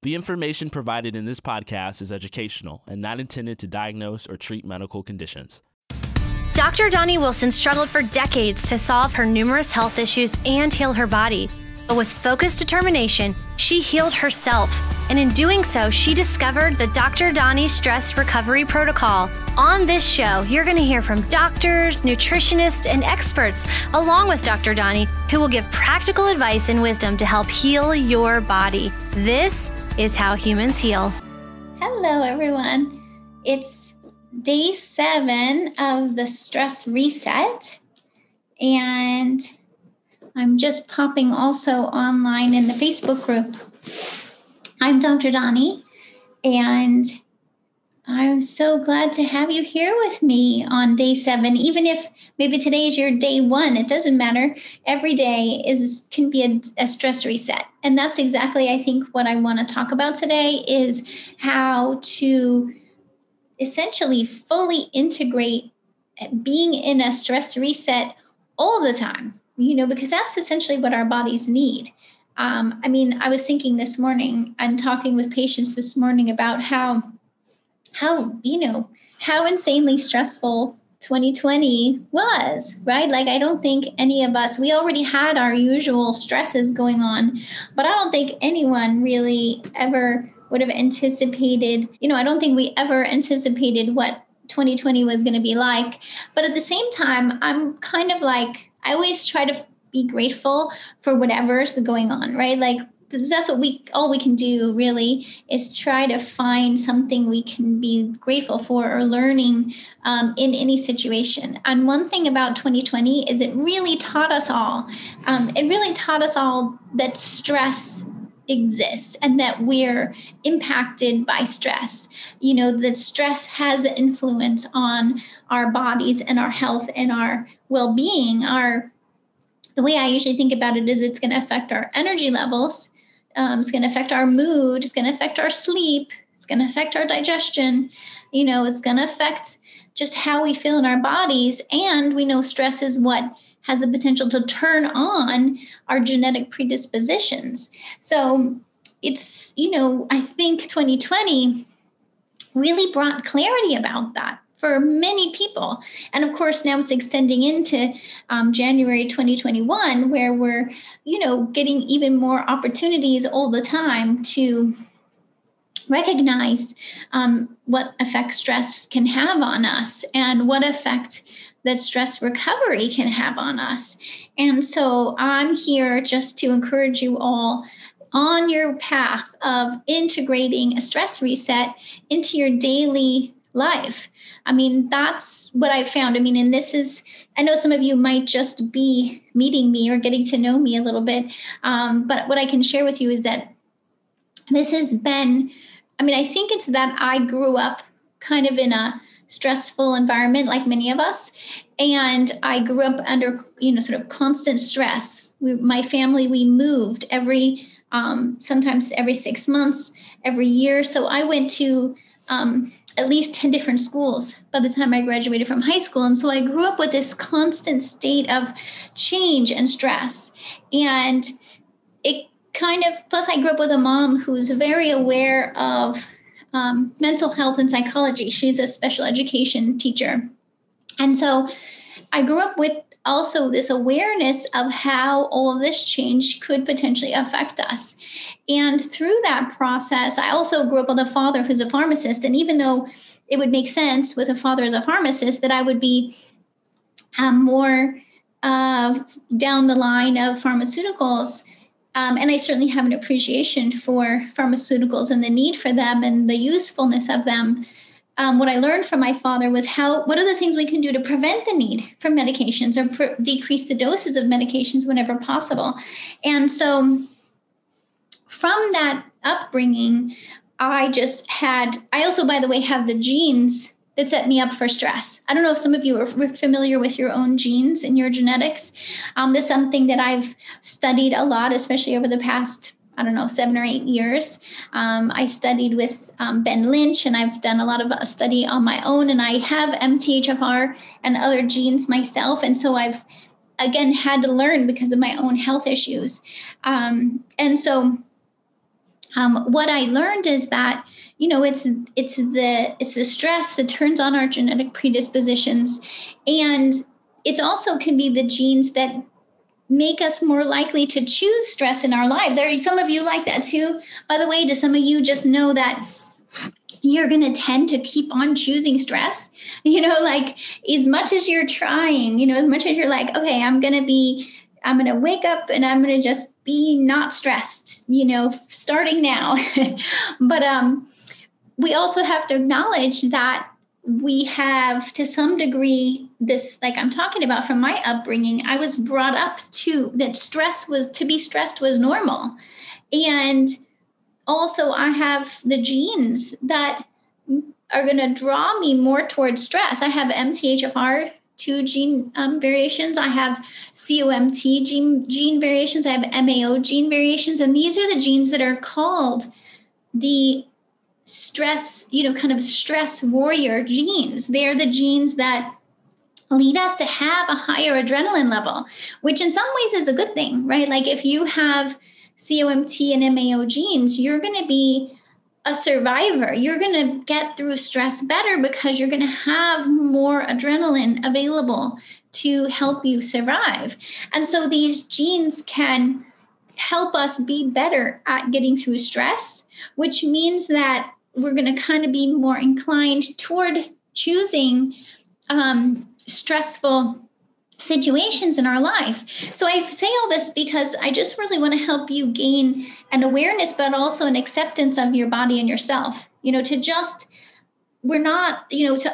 The information provided in this podcast is educational and not intended to diagnose or treat medical conditions. Dr. Doni Wilson struggled for decades to solve her numerous health issues and heal her body. But with focused determination, she healed herself. And in doing so, she discovered the Dr. Doni Stress Recovery Protocol. On this show, you're going to hear from doctors, nutritionists, and experts, along with Dr. Doni, who will give practical advice and wisdom to help heal your body. This is how humans heal. Hello, everyone. It's day 7 of the stress reset, and I'm just popping also online in the Facebook group. I'm Dr. Doni, and I'm so glad to have you here with me on day 7. Even if maybe today is your day 1, it doesn't matter. Every day can be a stress reset. And that's exactly, I think, what I want to talk about today is how to essentially fully integrate being in a stress reset all the time, because that's essentially what our bodies need. I was thinking this morning and talking with patients this morning about how insanely stressful 2020 was, right? Like, I don't think any of us, we already had our usual stresses going on, but I don't think anyone really ever would have anticipated, I don't think we ever anticipated what 2020 was going to be like. But at the same time, I'm kind of like, I always try to be grateful for whatever's going on, right? Like, that's what all we can do really is try to find something we can be grateful for or learning in any situation. And one thing about 2020 is it really taught us all, that stress exists and that we're impacted by stress. That stress has an influence on our bodies and our health and our well-being. The way I usually think about it is it's going to affect our energy levels. It's going to affect our mood. It's going to affect our sleep. It's going to affect our digestion. It's going to affect just how we feel in our bodies. And we know stress is what has the potential to turn on our genetic predispositions. So it's, I think 2020 really brought clarity about that for many people. And of course, now it's extending into January 2021, where we're, getting even more opportunities all the time to recognize what effect stress can have on us and what effect that stress recovery can have on us. And so I'm here just to encourage you all on your path of integrating a stress reset into your daily life. That's what I found. And this is, I know some of you might just be meeting me or getting to know me a little bit. But what I can share with you is that this has been, I think it's that I grew up kind of in a stressful environment like many of us. And I grew up under, sort of constant stress. My family, we moved sometimes every 6 months, every year. So I went to at least 10 different schools by the time I graduated from high school. And so I grew up with this constant state of change and stress. And it plus I grew up with a mom who's very aware of mental health and psychology. She's a special education teacher. And so I grew up with also this awareness of how all of this change could potentially affect us. And through that process, I also grew up with a father who's a pharmacist. And even though it would make sense with a father as a pharmacist that I would be more down the line of pharmaceuticals, and I certainly have an appreciation for pharmaceuticals and the need for them and the usefulness of them. What I learned from my father was what are the things we can do to prevent the need for medications or decrease the doses of medications whenever possible. And so from that upbringing, I also, by the way, have the genes that set me up for stress. I don't know if some of you are familiar with your own genes and your genetics. This is something that I've studied a lot, especially over the past 7 or 8 years. I studied with Ben Lynch, and I've done a lot of study on my own, and I have MTHFR and other genes myself. And so I've, again, had to learn because of my own health issues. And so what I learned is that, it's the stress that turns on our genetic predispositions. And it also can be the genes that make us more likely to choose stress in our lives. Are some of you like that too? By the way, do some of you just know that you're going to tend to keep on choosing stress? Like as much as you're trying, as much as you're like, okay, I'm going to wake up and I'm going to just be not stressed, starting now. But we also have to acknowledge that we have, to some degree, this, like I'm talking about from my upbringing, I was brought up that to be stressed was normal. And also I have the genes that are going to draw me more towards stress. I have MTHFR2 gene variations. I have COMT gene variations. I have MAO gene variations. And these are the genes that are called the stress, kind of stress warrior genes. They're the genes that lead us to have a higher adrenaline level, which in some ways is a good thing, right? Like if you have COMT and MAO genes, you're going to be a survivor. You're going to get through stress better because you're going to have more adrenaline available to help you survive. And so these genes can help us be better at getting through stress, which means that we're going to kind of be more inclined toward choosing stressful situations in our life. So I say all this because I just really want to help you gain an awareness, but also an acceptance of your body and yourself, to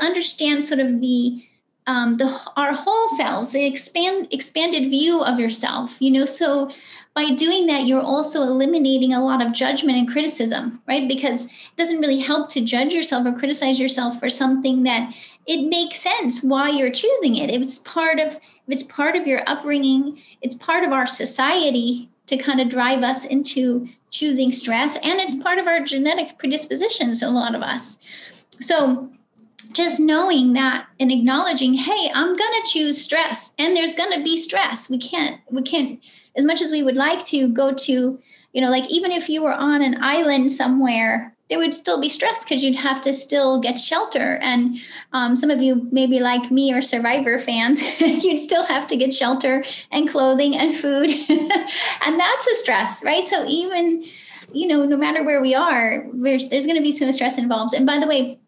understand sort of our whole selves, the expanded view of yourself, so by doing that, you're also eliminating a lot of judgment and criticism, right? Because it doesn't really help to judge yourself or criticize yourself for something that it makes sense why you're choosing it. If it's part of your upbringing, it's part of our society to kind of drive us into choosing stress, and it's part of our genetic predispositions, a lot of us. So just knowing that and acknowledging, hey, I'm going to choose stress, and there's going to be stress. We can't, as much as we would like to go to, like even if you were on an island somewhere, there would still be stress because you'd have to still get shelter. And some of you maybe like me or Survivor fans, you'd still have to get shelter and clothing and food. And that's a stress, right? So even, no matter where we are, there's going to be some stress involved. And by the way,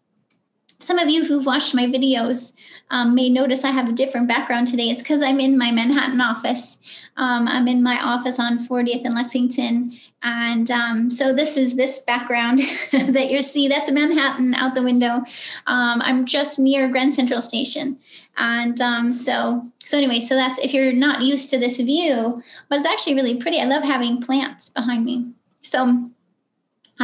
some of you who've watched my videos may notice I have a different background today. It's because I'm in my Manhattan office. I'm in my office on 40th and Lexington. And so this background that you see, that's Manhattan out the window. I'm just near Grand Central Station. And so that's, if you're not used to this view, but it's actually really pretty. I love having plants behind me. So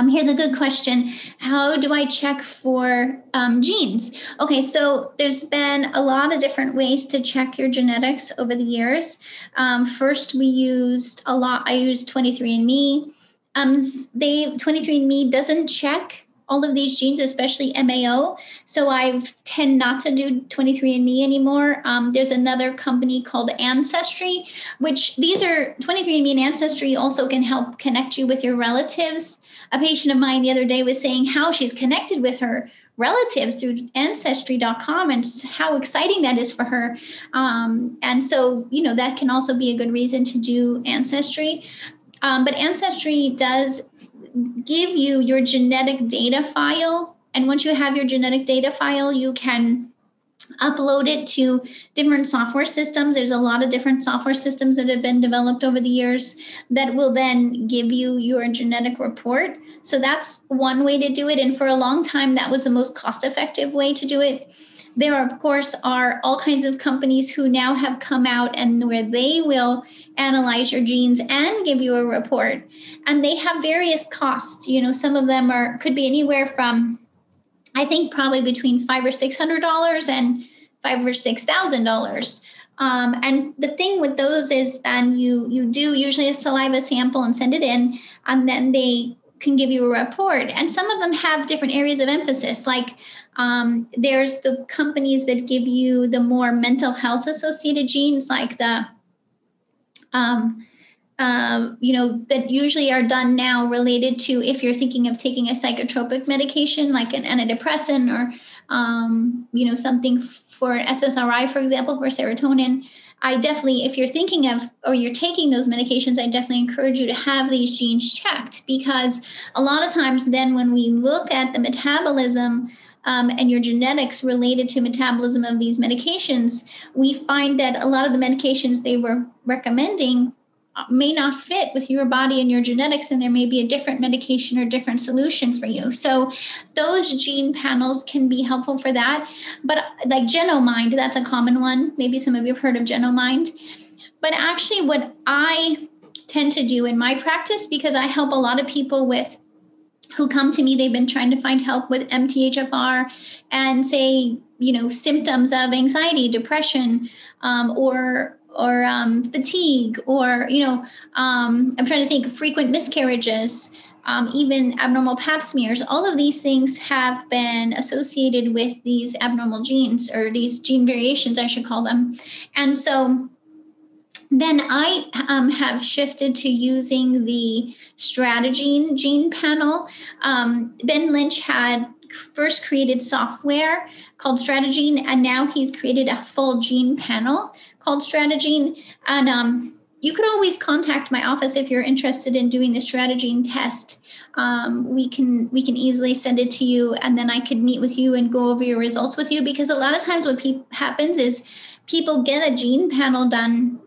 here's a good question. How do I check for genes? Okay, so there's been a lot of different ways to check your genetics over the years. First, I used 23andMe. 23andMe doesn't check all of these genes, especially MAO. So I tend not to do 23andMe anymore. There's another company called Ancestry, which 23andMe and Ancestry also can help connect you with your relatives. A patient of mine the other day was saying how she's connected with her relatives through Ancestry.com and how exciting that is for her. And so, that can also be a good reason to do Ancestry. But Ancestry does give you your genetic data file. And once you have your genetic data file, you can upload it to different software systems. There's a lot of different software systems that have been developed over the years that will then give you your genetic report. So that's one way to do it. And for a long time, that was the most cost-effective way to do it. There, of course, are all kinds of companies who now have come out and where they will analyze your genes and give you a report. And they have various costs. Some of them could be anywhere from, I think, probably between $500 or $600 and $5,000 or $6,000. And the thing with those is then you do usually a saliva sample and send it in, and then they can give you a report. And some of them have different areas of emphasis. Like there's the companies that give you the more mental health associated genes, like the that usually are done now related to if you're thinking of taking a psychotropic medication like an antidepressant or, something for SSRI, for example, for serotonin. I definitely, if you're thinking of or you're taking those medications, I definitely encourage you to have these genes checked, because a lot of times then when we look at the metabolism and your genetics related to metabolism of these medications, we find that a lot of the medications they were recommending may not fit with your body and your genetics, and there may be a different medication or different solution for you. So those gene panels can be helpful for that. But like Genomind, that's a common one. Maybe some of you have heard of Genomind. But actually what I tend to do in my practice, because I help a lot of people who come to me, they've been trying to find help with MTHFR and say, symptoms of anxiety, depression, or fatigue, or, I'm trying to think, frequent miscarriages, even abnormal pap smears. All of these things have been associated with these abnormal genes, or these gene variations, I should call them. And so then I have shifted to using the Strategene gene panel. Ben Lynch had first created software called Strategene, and now he's created a full gene panel called Strategene. And you could always contact my office if you're interested in doing the Strategene test. We can easily send it to you, and then I could meet with you and go over your results with you, because a lot of times what happens is people get a gene panel done,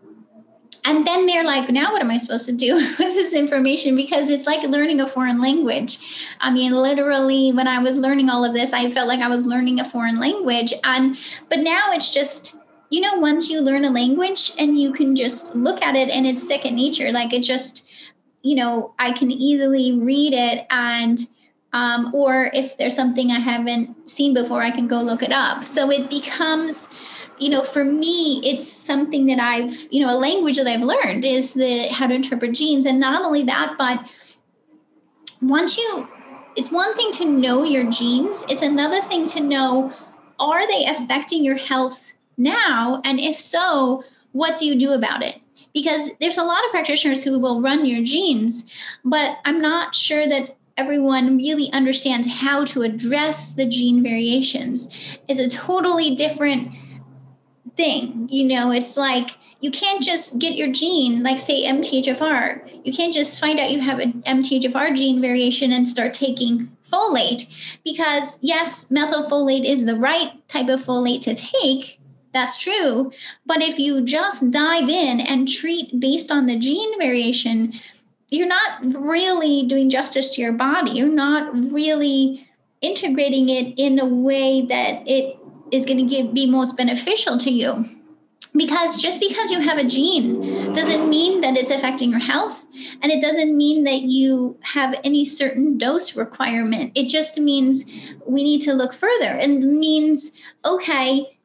and then they're like, now what am I supposed to do with this information? Because it's like learning a foreign language. I mean, literally, when I was learning all of this, I felt like I was learning a foreign language. But now it's just, once you learn a language and you can just look at it and it's second nature, like it just, I can easily read it, and or if there's something I haven't seen before, I can go look it up. So it becomes, for me, it's something that I've, a language that I've learned is how to interpret genes. And not only that, but it's one thing to know your genes. It's another thing to know, are they affecting your health now? And if so, what do you do about it? Because there's a lot of practitioners who will run your genes, but I'm not sure that everyone really understands how to address the gene variations. It's a totally different thing. It's like you can't just get your gene, like say MTHFR. You can't just find out you have an MTHFR gene variation and start taking folate, because yes, methylfolate is the right type of folate to take. That's true. But if you just dive in and treat based on the gene variation, you're not really doing justice to your body. You're not really integrating it in a way that it is going to be most beneficial to you. Because just because you have a gene doesn't mean that it's affecting your health, and it doesn't mean that you have any certain dose requirement. It just means we need to look further, and means, okay,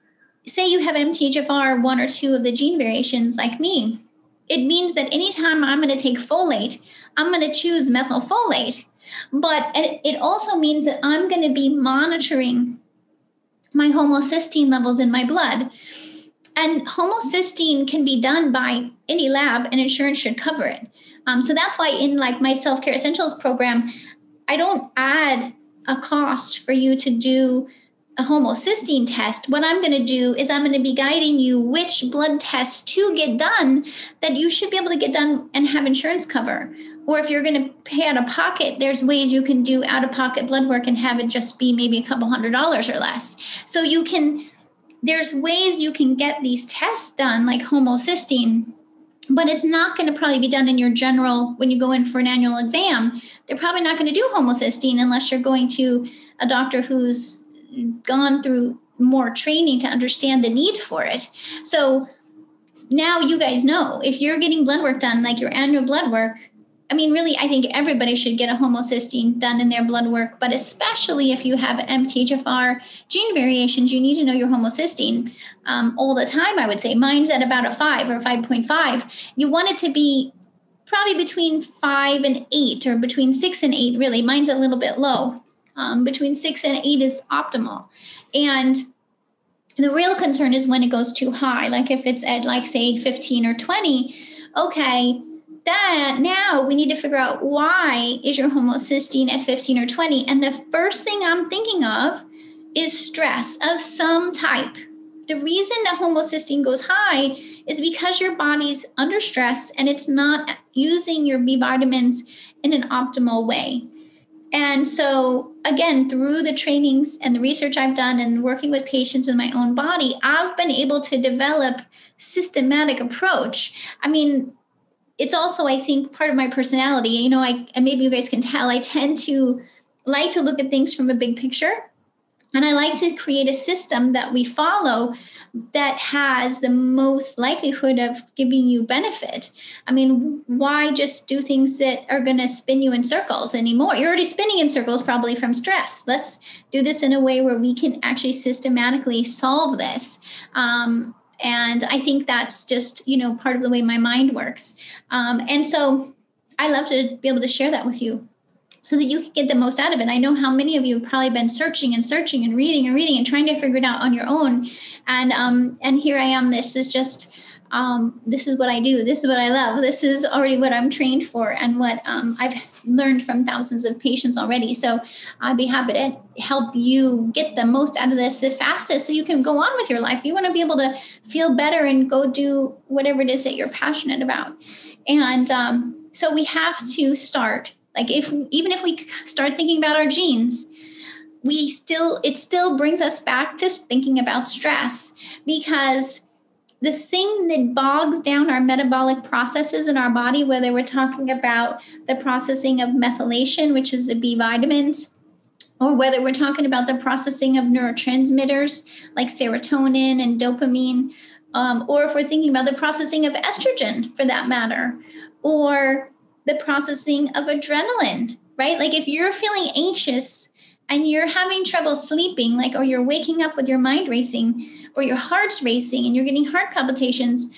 say you have MTHFR, one or two of the gene variations like me. It means that anytime I'm going to take folate, I'm going to choose methylfolate. But it also means that I'm going to be monitoring my homocysteine levels in my blood. And homocysteine can be done by any lab, and insurance should cover it. So that's why in like my Selfcare Essentials program, I don't add a cost for you to do a homocysteine test. What I'm going to do is I'm going to be guiding you which blood tests to get done that you should be able to get done and have insurance cover. Or if you're going to pay out of pocket, there's ways you can do out-of-pocket blood work and have it just be maybe a couple $100s or less. So there's ways you can get these tests done, like homocysteine, but it's not going to probably be done in your general, when you go in for an annual exam. They're probably not going to do homocysteine unless you're going to a doctor who's gone through more training to understand the need for it. So now you guys know, if you're getting blood work done, like your annual blood work, I mean, really, I think everybody should get a homocysteine done in their blood work, but especially if you have MTHFR gene variations, you need to know your homocysteine all the time, I would say. Mine's at about a 5 or 5.5. You want it to be probably between 5 and 8, or between 6 and 8, really. Mine's a little bit low. Between 6 and 8 is optimal. And the real concern is when it goes too high, like if it's at, like, say, 15 or 20, okay, that now we need to figure out, why is your homocysteine at 15 or 20? And the first thing I'm thinking of is stress of some type. The reason that homocysteine goes high is because your body's under stress and it's not using your B vitamins in an optimal way. And so, again, through the trainings and the research I've done and working with patients in my own body, I've been able to develop systematic approach. I mean, it's also, I think, part of my personality. You know, and maybe you guys can tell, I tend to like to look at things from a big picture. And I like to create a system that we follow that has the most likelihood of giving you benefit. I mean, why just do things that are going to spin you in circles anymore? You're already spinning in circles probably from stress. Let's do this in a way where we can actually systematically solve this. And I think that's just, you know, part of the way my mind works. And so I love to be able to share that with you, so that you can get the most out of it. I know how many of you have probably been searching and reading and trying to figure it out on your own. And here I am. This is just, this is what I do. This is what I love. This is already what I'm trained for and what I've learned from thousands of patients already. So I'd be happy to help you get the most out of this the fastest, so you can go on with your life. You want to be able to feel better and go do whatever it is that you're passionate about. And so we have to start. Like even if we start thinking about our genes, it still brings us back to thinking about stress, because the thing that bogs down our metabolic processes in our body, whether we're talking about the processing of methylation, which is the B vitamins, or whether we're talking about the processing of neurotransmitters like serotonin and dopamine, or if we're thinking about the processing of estrogen for that matter, or the processing of adrenaline, right? Like if you're feeling anxious and you're having trouble sleeping, like, or you're waking up with your mind racing or your heart's racing and you're getting heart palpitations,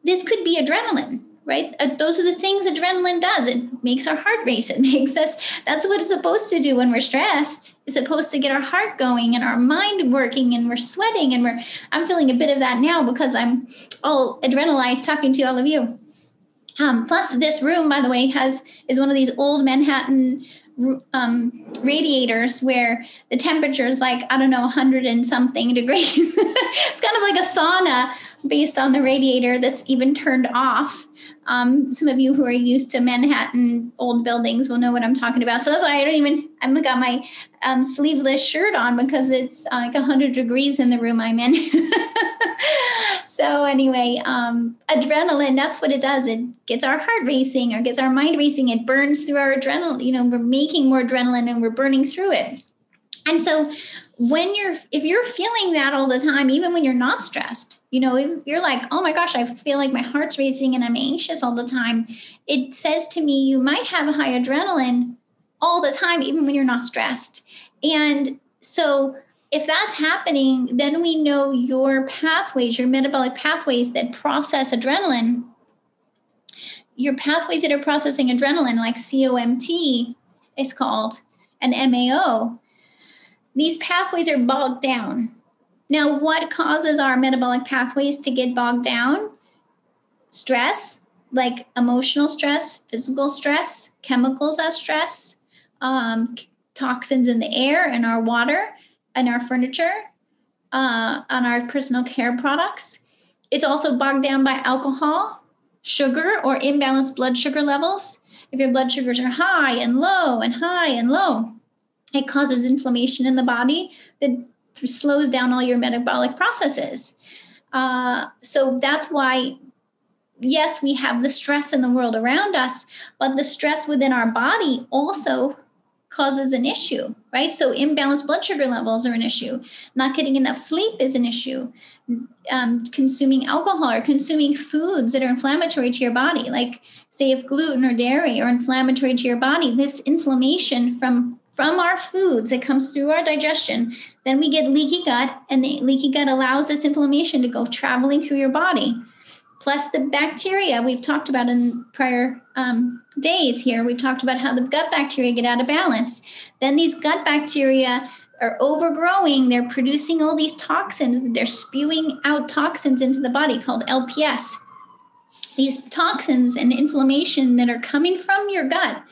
this could be adrenaline, right? Those are the things adrenaline does. It makes our heart race. It makes us, that's what it's supposed to do when we're stressed. It's supposed to get our heart going and our mind working, and we're sweating, and I'm feeling a bit of that now because I'm all adrenalized talking to all of you. Plus, this room, by the way, is one of these old Manhattan radiators where the temperature is like, I don't know, 100 and something degrees. It's kind of like a sauna based on the radiator that's even turned off. Some of you who are used to Manhattan old buildings will know what I'm talking about. So that's why I've got my sleeveless shirt on, because it's like 100 degrees in the room I'm in. So anyway, adrenaline, that's what it does. It gets our heart racing or gets our mind racing. It burns through our adrenaline. You know, we're making more adrenaline and we're burning through it. And so if you're feeling that all the time, even when you're not stressed, you know, if you're like, oh my gosh, I feel like my heart's racing and I'm anxious all the time, it says to me, you might have a high adrenaline all the time, even when you're not stressed. And so if that's happening, then we know your pathways, your metabolic pathways that process adrenaline, your pathways that are processing adrenaline, like COMT is called, and MAO, these pathways are bogged down. Now, what causes our metabolic pathways to get bogged down? Stress, like emotional stress, physical stress, chemicals as stress, toxins in the air and our water and our furniture, on our personal care products. It's also bogged down by alcohol, sugar, or imbalanced blood sugar levels. If your blood sugars are high and low and high and low, it causes inflammation in the body that slows down all your metabolic processes. So that's why, yes, we have the stress in the world around us, but the stress within our body also causes an issue, right? So imbalanced blood sugar levels are an issue. Not getting enough sleep is an issue. Consuming alcohol or consuming foods that are inflammatory to your body, like say if gluten or dairy are inflammatory to your body, this inflammation from our foods that comes through our digestion, then we get leaky gut, and the leaky gut allows this inflammation to go traveling through your body. Plus the bacteria we've talked about in prior days here. We've talked about how the gut bacteria get out of balance. Then these gut bacteria are overgrowing. They're producing all these toxins. They're spewing out toxins into the body called LPS. these toxins and inflammation that are coming from your gut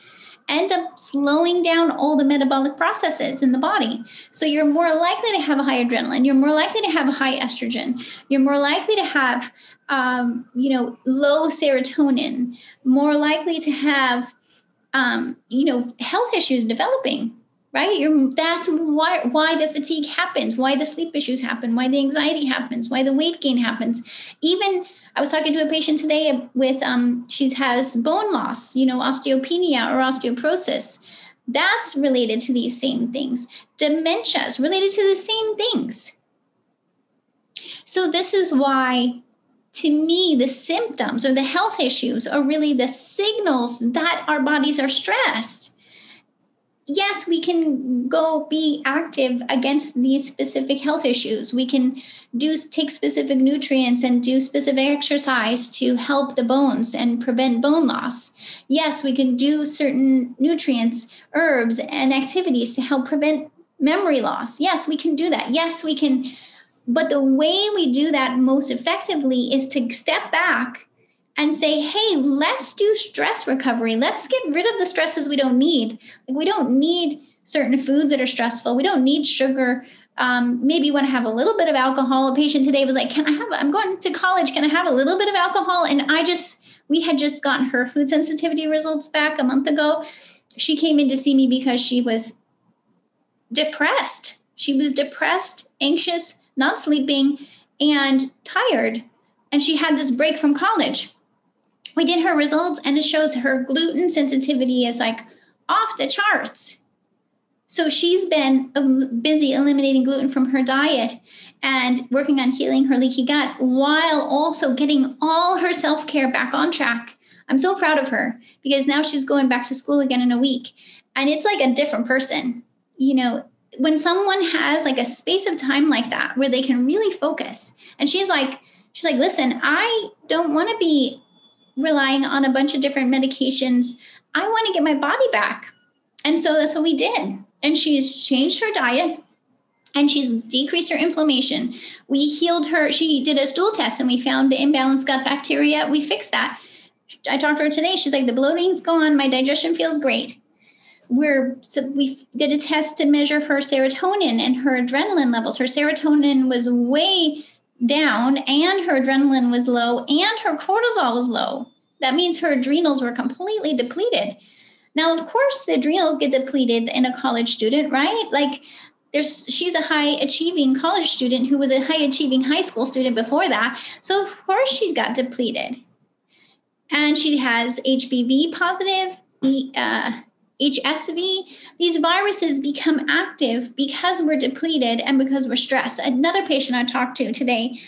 end up slowing down all the metabolic processes in the body. So you're more likely to have a high adrenaline. You're more likely to have a high estrogen. You're more likely to have, low serotonin, more likely to have, health issues developing, right? That's why the fatigue happens, why the sleep issues happen, why the anxiety happens, why the weight gain happens. Even I was talking to a patient today with, she has bone loss, osteopenia or osteoporosis. That's related to these same things. Dementia is related to the same things. So this is why, to me, the symptoms or the health issues are really the signals that our bodies are stressed. Yes, we can go be active against these specific health issues. We can take specific nutrients and do specific exercise to help the bones and prevent bone loss. Yes, we can do certain nutrients, herbs, and activities to help prevent memory loss. Yes, we can do that. Yes, we can. But the way we do that most effectively is to step back and say, hey, let's do stress recovery. Let's get rid of the stresses we don't need. Like, we don't need certain foods that are stressful. We don't need sugar. Maybe you want to have a little bit of alcohol. A patient today was like, I'm going to college. Can I have a little bit of alcohol? And we had just gotten her food sensitivity results back a month ago. She came in to see me because she was depressed. She was depressed, anxious, not sleeping, and tired. And she had this break from college. We did her results, and it shows her gluten sensitivity is like off the charts. So she's been busy eliminating gluten from her diet and working on healing her leaky gut while also getting all her self-care back on track. I'm so proud of her because now she's going back to school again in a week. And it's like a different person. When someone has like a space of time like that where they can really focus, and she's like, listen, I don't want to be relying on a bunch of different medications. I want to get my body back. And so that's what we did. And she's changed her diet and she's decreased her inflammation. We healed her. She did a stool test and we found the imbalanced gut bacteria. We fixed that. I talked to her today. She's like, the bloating's gone. My digestion feels great. We did a test to measure her serotonin and her adrenaline levels. Her serotonin was way down and her adrenaline was low and her cortisol was low. That means her adrenals were completely depleted. Now, of course, the adrenals get depleted in a college student, right? Like she's a high achieving college student who was a high achieving high school student before that. So of course she's got depleted. And she has HBV positive, HSV. These viruses become active because we're depleted and because we're stressed. Another patient I talked to today,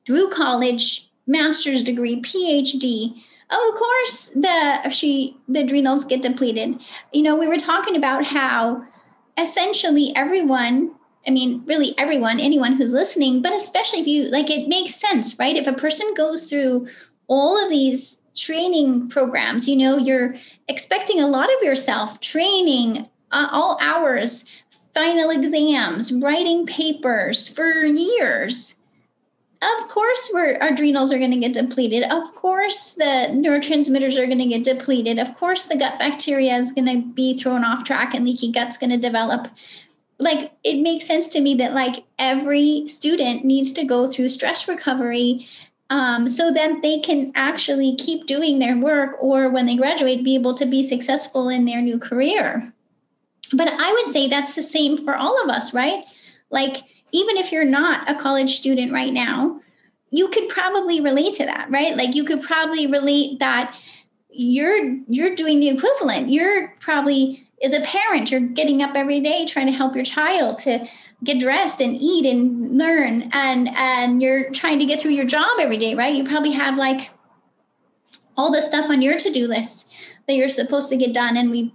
through college, master's degree, PhD. Of course, the adrenals get depleted. We were talking about how essentially everyone, really everyone, anyone who's listening, but especially if you, it makes sense, right? If a person goes through all of these training programs, you're expecting a lot of yourself, training all hours, final exams, writing papers for years. Of course, our adrenals are going to get depleted. Of course, the neurotransmitters are going to get depleted. Of course, the gut bacteria is going to be thrown off track and leaky gut's going to develop. It makes sense to me that every student needs to go through stress recovery so that they can actually keep doing their work, or when they graduate, be able to be successful in their new career. But I would say that's the same for all of us, right? Even if you're not a college student right now, you could probably relate to that, right? You could probably relate that you're doing the equivalent. You're probably, as a parent, you're getting up every day trying to help your child to get dressed and eat and learn, and you're trying to get through your job every day, right? You probably have all the stuff on your to-do list that you're supposed to get done. And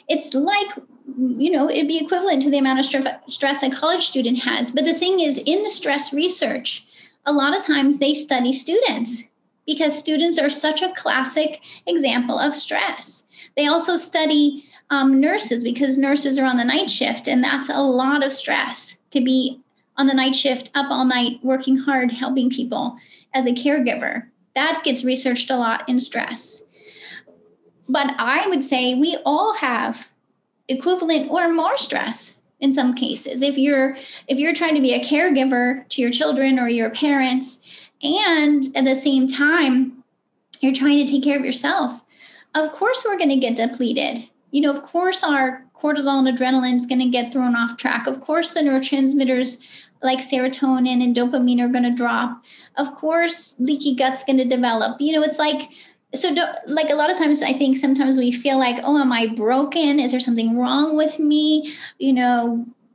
it's it'd be equivalent to the amount of stress a college student has. But the thing is, in the stress research, a lot of times they study students because students are such a classic example of stress. They also study nurses because nurses are on the night shift, and that's a lot of stress to be on the night shift, up all night, working hard, helping people as a caregiver. That gets researched a lot in stress. But I would say we all have equivalent or more stress in some cases. If you're trying to be a caregiver to your children or your parents, and at the same time, you're trying to take care of yourself, of course we're going to get depleted. Of course our cortisol and adrenaline is going to get thrown off track. Of course the neurotransmitters like serotonin and dopamine are going to drop. Of course leaky gut's going to develop. It's like, like a lot of times I think sometimes we feel like, oh, am I broken? Is there something wrong with me?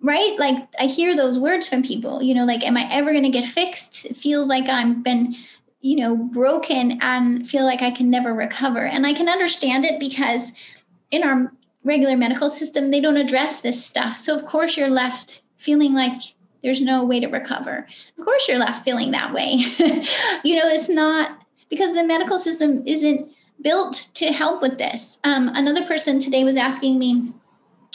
Right? Like I hear those words from people, like, am I ever going to get fixed? It feels like I've been, broken and feel like I can never recover. And I can understand it because in our regular medical system, they don't address this stuff. So of course you're left feeling like there's no way to recover. Of course you're left feeling that way. It's not, because the medical system isn't built to help with this. Another person today was asking me,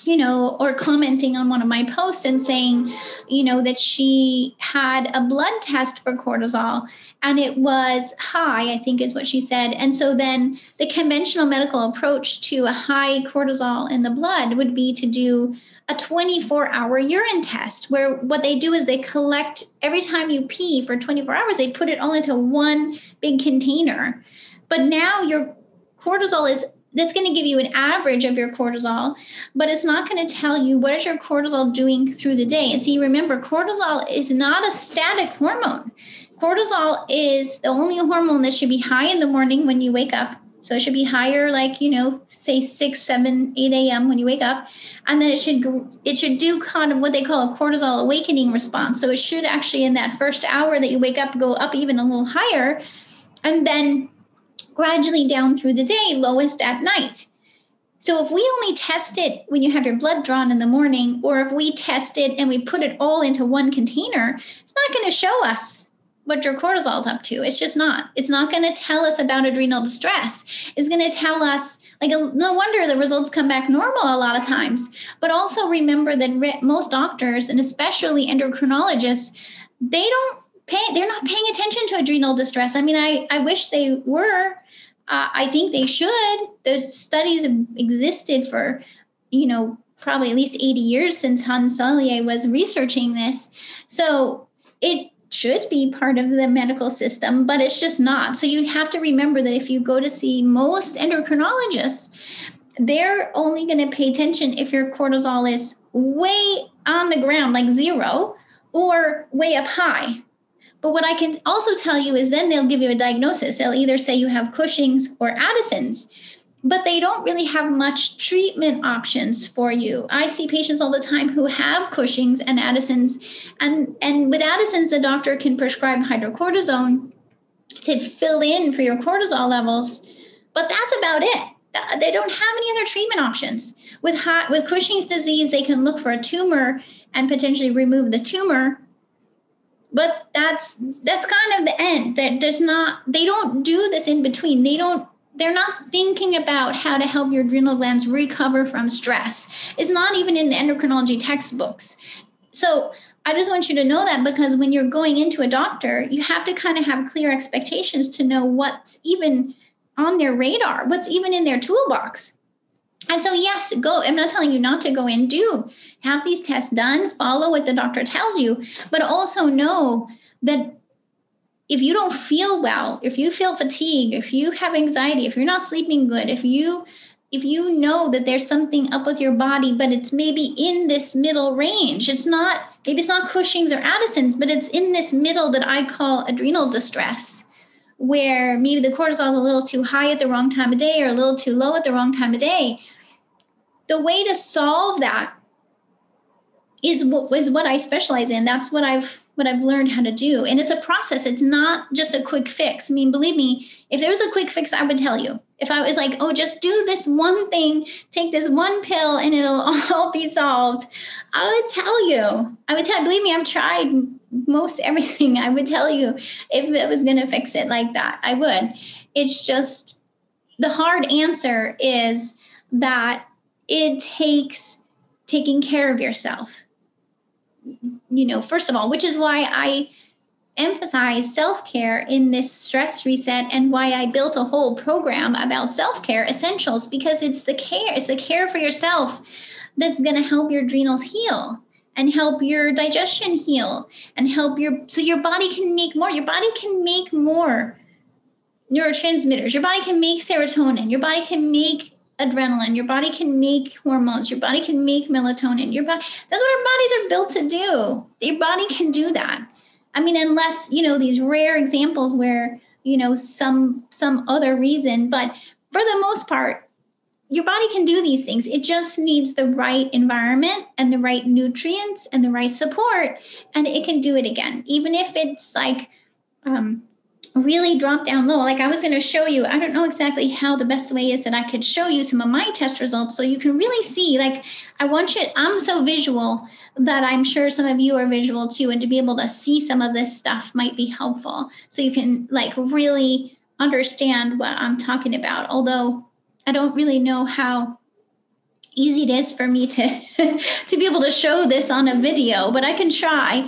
or commenting on one of my posts and saying, that she had a blood test for cortisol and it was high, I think is what she said. And so then the conventional medical approach to a high cortisol in the blood would be to do a 24-hour urine test, where what they do is they collect every time you pee for 24 hours, they put it all into one big container. But now your cortisol that's going to give you an average of your cortisol, but it's not going to tell you what is your cortisol doing through the day. And see, remember, cortisol is not a static hormone. Cortisol is the only hormone that should be high in the morning when you wake up. So it should be higher, like, say 6, 7, 8 a.m. when you wake up. And then it should do kind of what they call a cortisol awakening response. So it should actually, in that first hour that you wake up, go up even a little higher. And then gradually down through the day, lowest at night. So if we only test it when you have your blood drawn in the morning, or if we test it and we put it all into one container, it's not going to show us what your cortisol is up to. It's just not. It's not going to tell us about adrenal distress. It's going to tell us, like, no wonder the results come back normal a lot of times. But also remember that most doctors, and especially endocrinologists, they're not paying attention to adrenal distress. I mean, I wish they were. I think they should. Those studies have existed for, probably at least 80 years since Hans Selye was researching this. So it should be part of the medical system, but it's just not. So you have to remember that if you go to see most endocrinologists, they're only going to pay attention if your cortisol is way on the ground, like 0, or way up high. But what I can also tell you is then they'll give you a diagnosis. They'll either say you have Cushing's or Addison's, but they don't really have much treatment options for you. I see patients all the time who have Cushing's and Addison's, and with Addison's, the doctor can prescribe hydrocortisone to fill in for your cortisol levels, but that's about it. They don't have any other treatment options. With Cushing's disease, they can look for a tumor and potentially remove the tumor. But that's kind of the end. They don't do this in between. They're not thinking about how to help your adrenal glands recover from stress. It's not even in the endocrinology textbooks. So I just want you to know that, because when you're going into a doctor, you have to kind of have clear expectations to know what's even on their radar, what's even in their toolbox. And so, yes, go. I'm not telling you not to go in. Have these tests done, follow what the doctor tells you, but also know that if you don't feel well, if you feel fatigue, if you have anxiety, if you're not sleeping good, if you know that there's something up with your body, but it's maybe in this middle range, maybe it's not Cushing's or Addison's, but it's in this middle that I call adrenal distress, where maybe the cortisol is a little too high at the wrong time of day or a little too low at the wrong time of day. The way to solve that is what I specialize in. That's what I've learned how to do. And it's a process. It's not just a quick fix. I mean, believe me, if there was a quick fix, I would tell you. If I was like, oh, just do this one thing, take this one pill and it'll all be solved, I would tell you. Believe me, I've tried most everything. I would tell you if it was going to fix it like that, I would. It's just the hard answer is that it takes taking care of yourself. first of all, which is why I emphasize self-care in this stress reset, and why I built a whole program about self-care essentials, because it's the care for yourself that's going to help your adrenals heal and help your digestion heal and so your body can make more. Your body can make more neurotransmitters. Your body can make serotonin. Your body can make adrenaline. Your body can make hormones. Your body can make melatonin. That's what our bodies are built to do. Your body can do that. I mean, unless, these rare examples where, some other reason, but for the most part, your body can do these things. It just needs the right environment and the right nutrients and the right support, and it can do it again. Even if it's like really drop down low. Like I was going to show you, I don't know exactly how the best way is that I could show you some of my test results so you can really see, like I'm so visual that I'm sure some of you are visual too, and to be able to see some of this stuff might be helpful so you can like really understand what I'm talking about. Although I don't really know how easy it is for me to to be able to show this on a video, but I can try.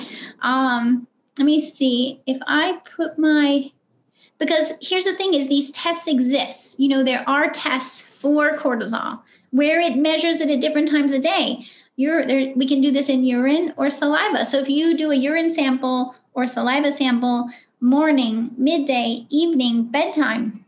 Let me see if I put because here's the thing is these tests exist. There are tests for cortisol where it measures it at different times a day. We can do this in urine or saliva. So if you do a urine sample or saliva sample, morning, midday, evening, bedtime,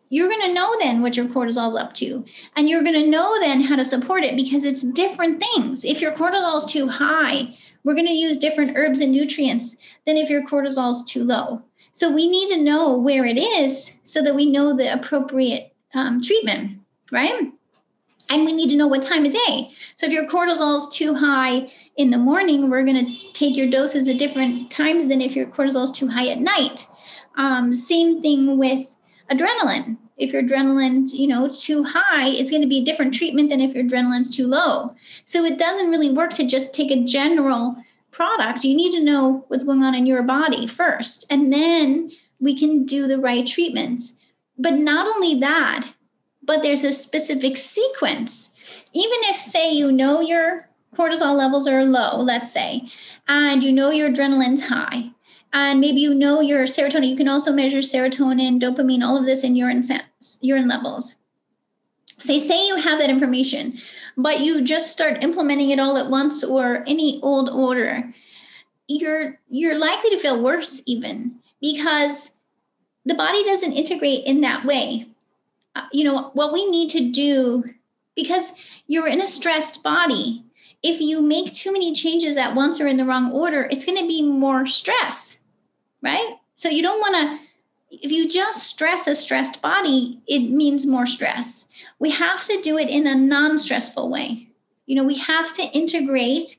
you're going to know then what your cortisol is up to. And you're going to know then how to support it, because it's different things. If your cortisol is too high, we're going to use different herbs and nutrients than if your cortisol is too low. So we need to know where it is so that we know the appropriate treatment, right? And we need to know what time of day. So if your cortisol is too high in the morning, we're going to take your doses at different times than if your cortisol is too high at night. Same thing with adrenaline. If your adrenaline's, too high, it's going to be a different treatment than if your adrenaline's too low. So it doesn't really work to just take a general product. You need to know what's going on in your body first, and then we can do the right treatments. But not only that, but there's a specific sequence. Even if, say, your cortisol levels are low, let's say, and your adrenaline's high, and maybe your serotonin. You can also measure serotonin, dopamine, all of this in urine levels. Say you have that information, but you just start implementing it all at once or any old order, you're likely to feel worse even, because the body doesn't integrate in that way. What we need to do, because you're in a stressed body, if you make too many changes at once or in the wrong order, it's going to be more stress, right? So you don't want to, if you just stress a stressed body, it means more stress. We have to do it in a non-stressful way. We have to integrate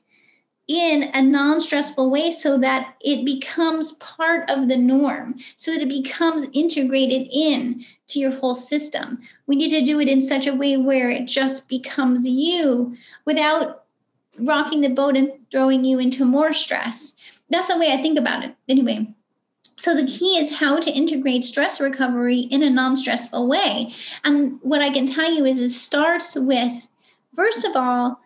in a non-stressful way so that it becomes part of the norm, so that it becomes integrated in to your whole system. We need to do it in such a way where it just becomes you without rocking the boat and throwing you into more stress. That's the way I think about it. Anyway, so the key is how to integrate stress recovery in a non-stressful way. And what I can tell you is it starts with, first of all,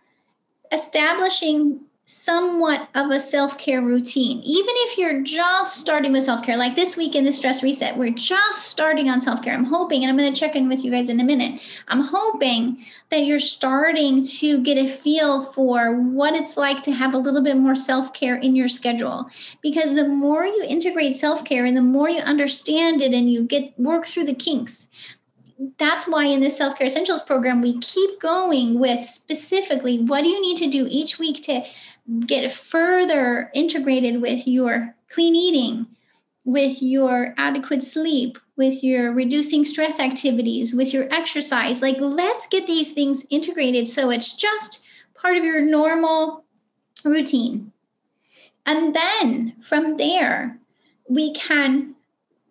establishing somewhat of a self-care routine. Even if you're just starting with self-care, like this week in the stress reset, we're just starting on self-care. I'm hoping, and I'm going to check in with you guys in a minute, I'm hoping that you're starting to get a feel for what it's like to have a little bit more self-care in your schedule. Because the more you integrate self-care and the more you understand it and you work through the kinks, that's why in this Self-Care Essentials program, we keep going with specifically what do you need to do each week to get further integrated with your clean eating, with your adequate sleep, with your reducing stress activities, with your exercise. Like, let's get these things integrated so it's just part of your normal routine. And then from there, we can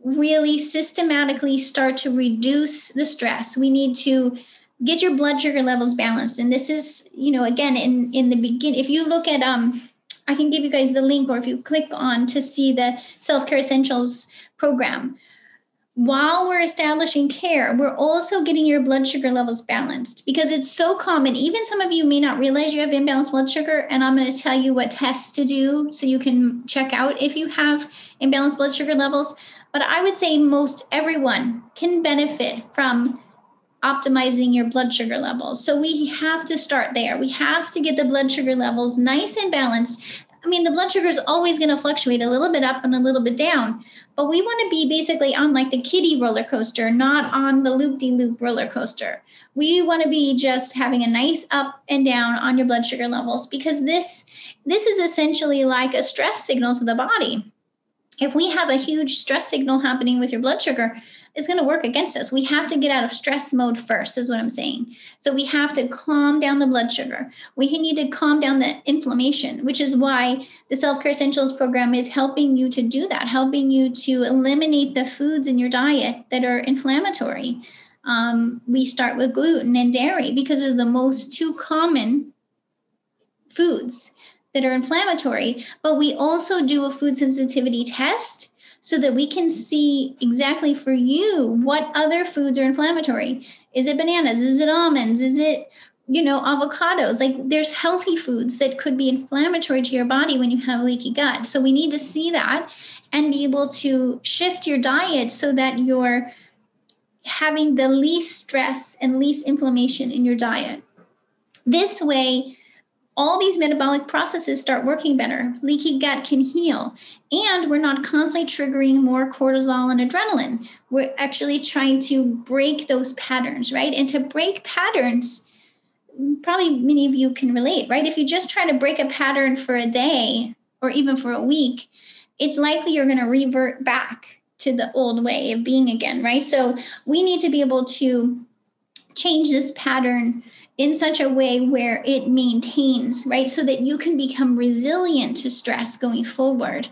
really systematically start to reduce the stress. We need to get your blood sugar levels balanced. And this is, again, in the beginning, if you look at, I can give you guys the link, or if you click on to see the Self-Care Essentials program, while we're establishing care, we're also getting your blood sugar levels balanced, because it's so common. Even some of you may not realize you have imbalanced blood sugar. And I'm going to tell you what tests to do so you can check out if you have imbalanced blood sugar levels. But I would say most everyone can benefit from optimizing your blood sugar levels. So we have to start there. We have to get the blood sugar levels nice and balanced. I mean, the blood sugar is always going to fluctuate a little bit up and a little bit down, but we want to be basically on like the kiddie roller coaster, not on the loop-de-loop roller coaster. We want to be just having a nice up and down on your blood sugar levels, because this is essentially like a stress signal to the body. If we have a huge stress signal happening with your blood sugar, it's going to work against us. We have to get out of stress mode first, is what I'm saying. So we have to calm down the blood sugar. We need to calm down the inflammation, which is why the Self-Care Essentials program is helping you to do that, helping you to eliminate the foods in your diet that are inflammatory. We start with gluten and dairy because they're the most two common foods that are inflammatory, but we also do a food sensitivity test so that we can see exactly for you what other foods are inflammatory. Is it bananas? Is it almonds? Is it, avocados? Like, there's healthy foods that could be inflammatory to your body when you have leaky gut. So we need to see that and be able to shift your diet so that you're having the least stress and least inflammation in your diet. This way, all these metabolic processes start working better. Leaky gut can heal. And we're not constantly triggering more cortisol and adrenaline. We're actually trying to break those patterns, right? And to break patterns, probably many of you can relate, right? If you just try to break a pattern for a day or even for a week, it's likely you're going to revert back to the old way of being again, right? So we need to be able to change this pattern in such a way where it maintains, right? So that you can become resilient to stress going forward.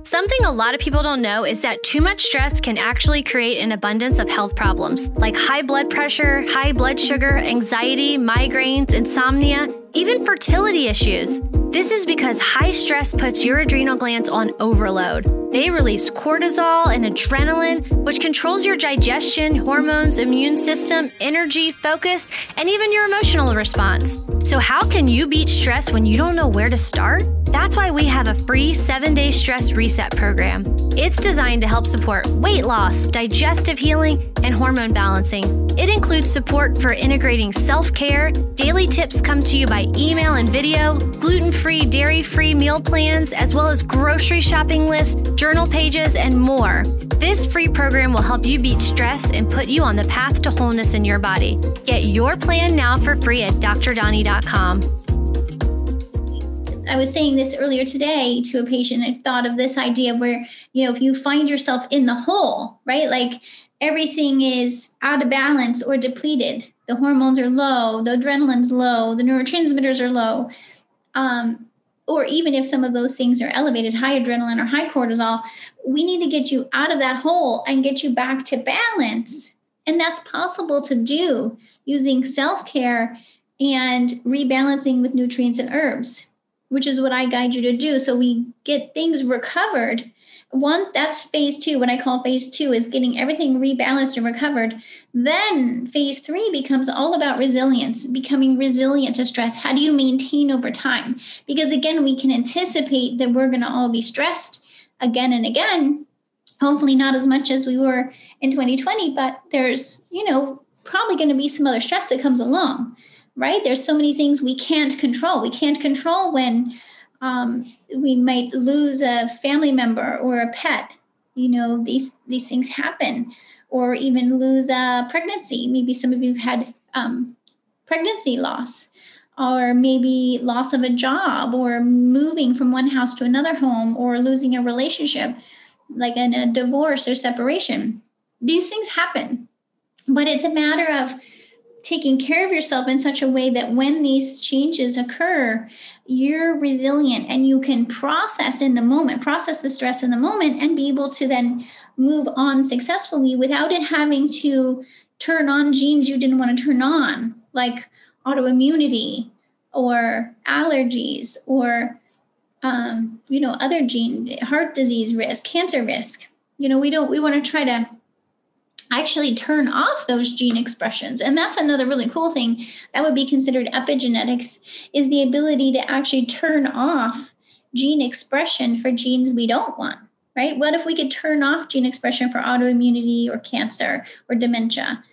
Something a lot of people don't know is that too much stress can actually create an abundance of health problems like high blood pressure, high blood sugar, anxiety, migraines, insomnia, even fertility issues. This is because high stress puts your adrenal glands on overload. They release cortisol and adrenaline, which controls your digestion, hormones, immune system, energy, focus, and even your emotional response. So how can you beat stress when you don't know where to start? That's why we have a free 7-day stress reset program. It's designed to help support weight loss, digestive healing, and hormone balancing. It includes support for integrating self-care, daily tips come to you by email and video, gluten-free, dairy-free meal plans, as well as grocery shopping lists, journal pages, and more. This free program will help you beat stress and put you on the path to wholeness in your body. Get your plan now for free at drdoni.com. I was saying this earlier today to a patient. I thought of this idea where, if you find yourself in the hole, right? Like everything is out of balance or depleted. The hormones are low, the adrenaline's low, the neurotransmitters are low. Or even if some of those things are elevated, high adrenaline or high cortisol, we need to get you out of that hole and get you back to balance. And that's possible to do using self-care and rebalancing with nutrients and herbs, which is what I guide you to do. So we get things recovered. That's phase 2. What I call phase 2 is getting everything rebalanced and recovered. Then phase 3 becomes all about resilience, becoming resilient to stress. How do you maintain over time? Because again, we can anticipate that we're going to all be stressed again and again. Hopefully not as much as we were in 2020, but there's, probably going to be some other stress that comes along, right? There's so many things we can't control. We can't control when we might lose a family member or a pet. These things happen, or even lose a pregnancy. Maybe some of you have had pregnancy loss, or maybe loss of a job, or moving from one house to another home, or losing a relationship, like in a divorce or separation. These things happen, but it's a matter of taking care of yourself in such a way that when these changes occur, you're resilient and you can process the stress in the moment, and be able to then move on successfully without it having to turn on genes you didn't want to turn on, like autoimmunity or allergies or, other heart disease risk, cancer risk. We want to try to actually turn off those gene expressions. And that's another really cool thing that would be considered epigenetics, is the ability to actually turn off gene expression for genes we don't want, right? What if we could turn off gene expression for autoimmunity or cancer or dementia?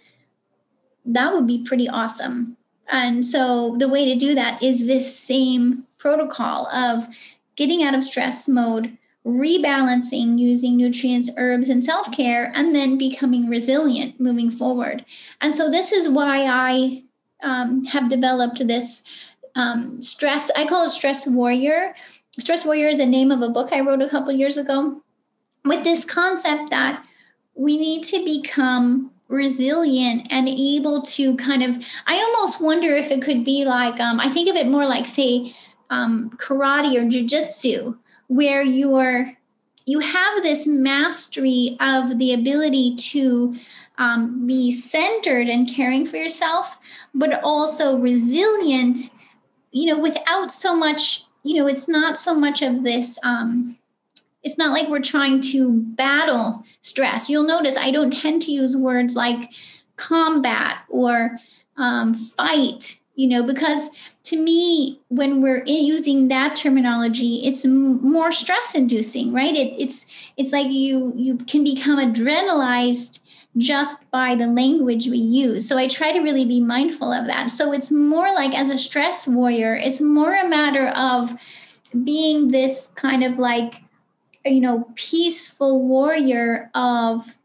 That would be pretty awesome. And so the way to do that is this same protocol of getting out of stress mode, rebalancing using nutrients, herbs, and self-care, and then becoming resilient moving forward. And so this is why I have developed this stress. I call it Stress Warrior. Stress Warrior is the name of a book I wrote a couple years ago, with this concept that we need to become resilient and able to kind of, I almost wonder if it could be like, I think of it more like, say, karate or jujitsu, where you have this mastery of the ability to be centered and caring for yourself, but also resilient, without so much, it's not so much of this, it's not like we're trying to battle stress. You'll notice I don't tend to use words like combat or fight, because to me, when we're using that terminology, it's more stress inducing, right? It's like you can become adrenalized just by the language we use. So I try to really be mindful of that. So it's more like, as a stress warrior, it's more a matter of being this kind of like, peaceful warrior of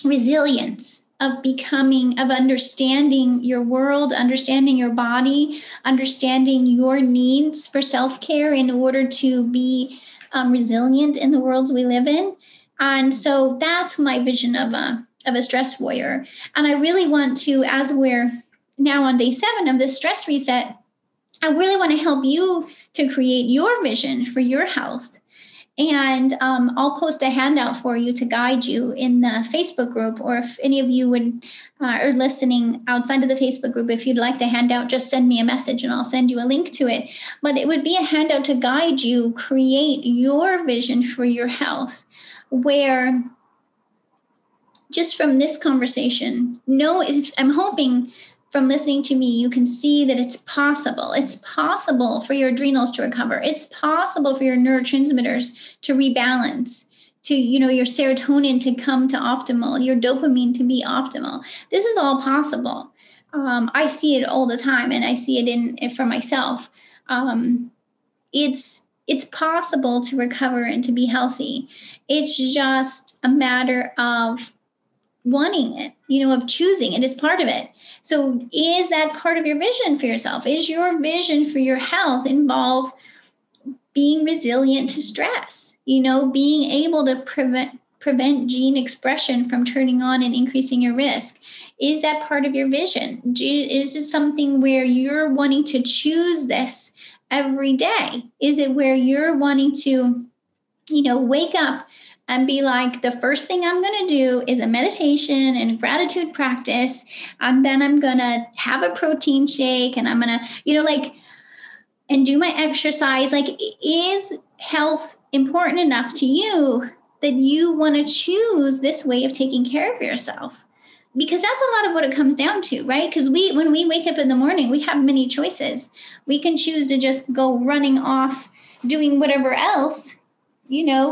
resilience, of understanding your world, understanding your body, understanding your needs for self-care in order to be resilient in the worlds we live in. And so that's my vision of a stress warrior. And I really want to, as we're now on day 7 of this stress reset, I really want to help you to create your vision for your health. And I'll post a handout for you to guide you in the Facebook group, or if any of you are listening outside of the Facebook group, if you'd like the handout, just send me a message and I'll send you a link to it. But it would be a handout to guide you create your vision for your health, where just from this conversation, I'm hoping from listening to me, you can see that it's possible. It's possible for your adrenals to recover. It's possible for your neurotransmitters to rebalance, to, your serotonin to come to optimal, your dopamine to be optimal. This is all possible. I see it all the time, and I see it for myself. It's possible to recover and to be healthy. It's just a matter of wanting it, of choosing it is part of it. So is that part of your vision for yourself? Is your vision for your health involve being resilient to stress, being able to prevent gene expression from turning on and increasing your risk? Is that part of your vision? Is it something where you're wanting to choose this every day? Is it where you're wanting to, wake up and be like, the first thing I'm going to do is a meditation and gratitude practice. And then I'm going to have a protein shake, and I'm going to, and do my exercise. Is health important enough to you that you want to choose this way of taking care of yourself? Because that's a lot of what it comes down to, right? Because when we wake up in the morning, we have many choices. We can choose to just go running off doing whatever else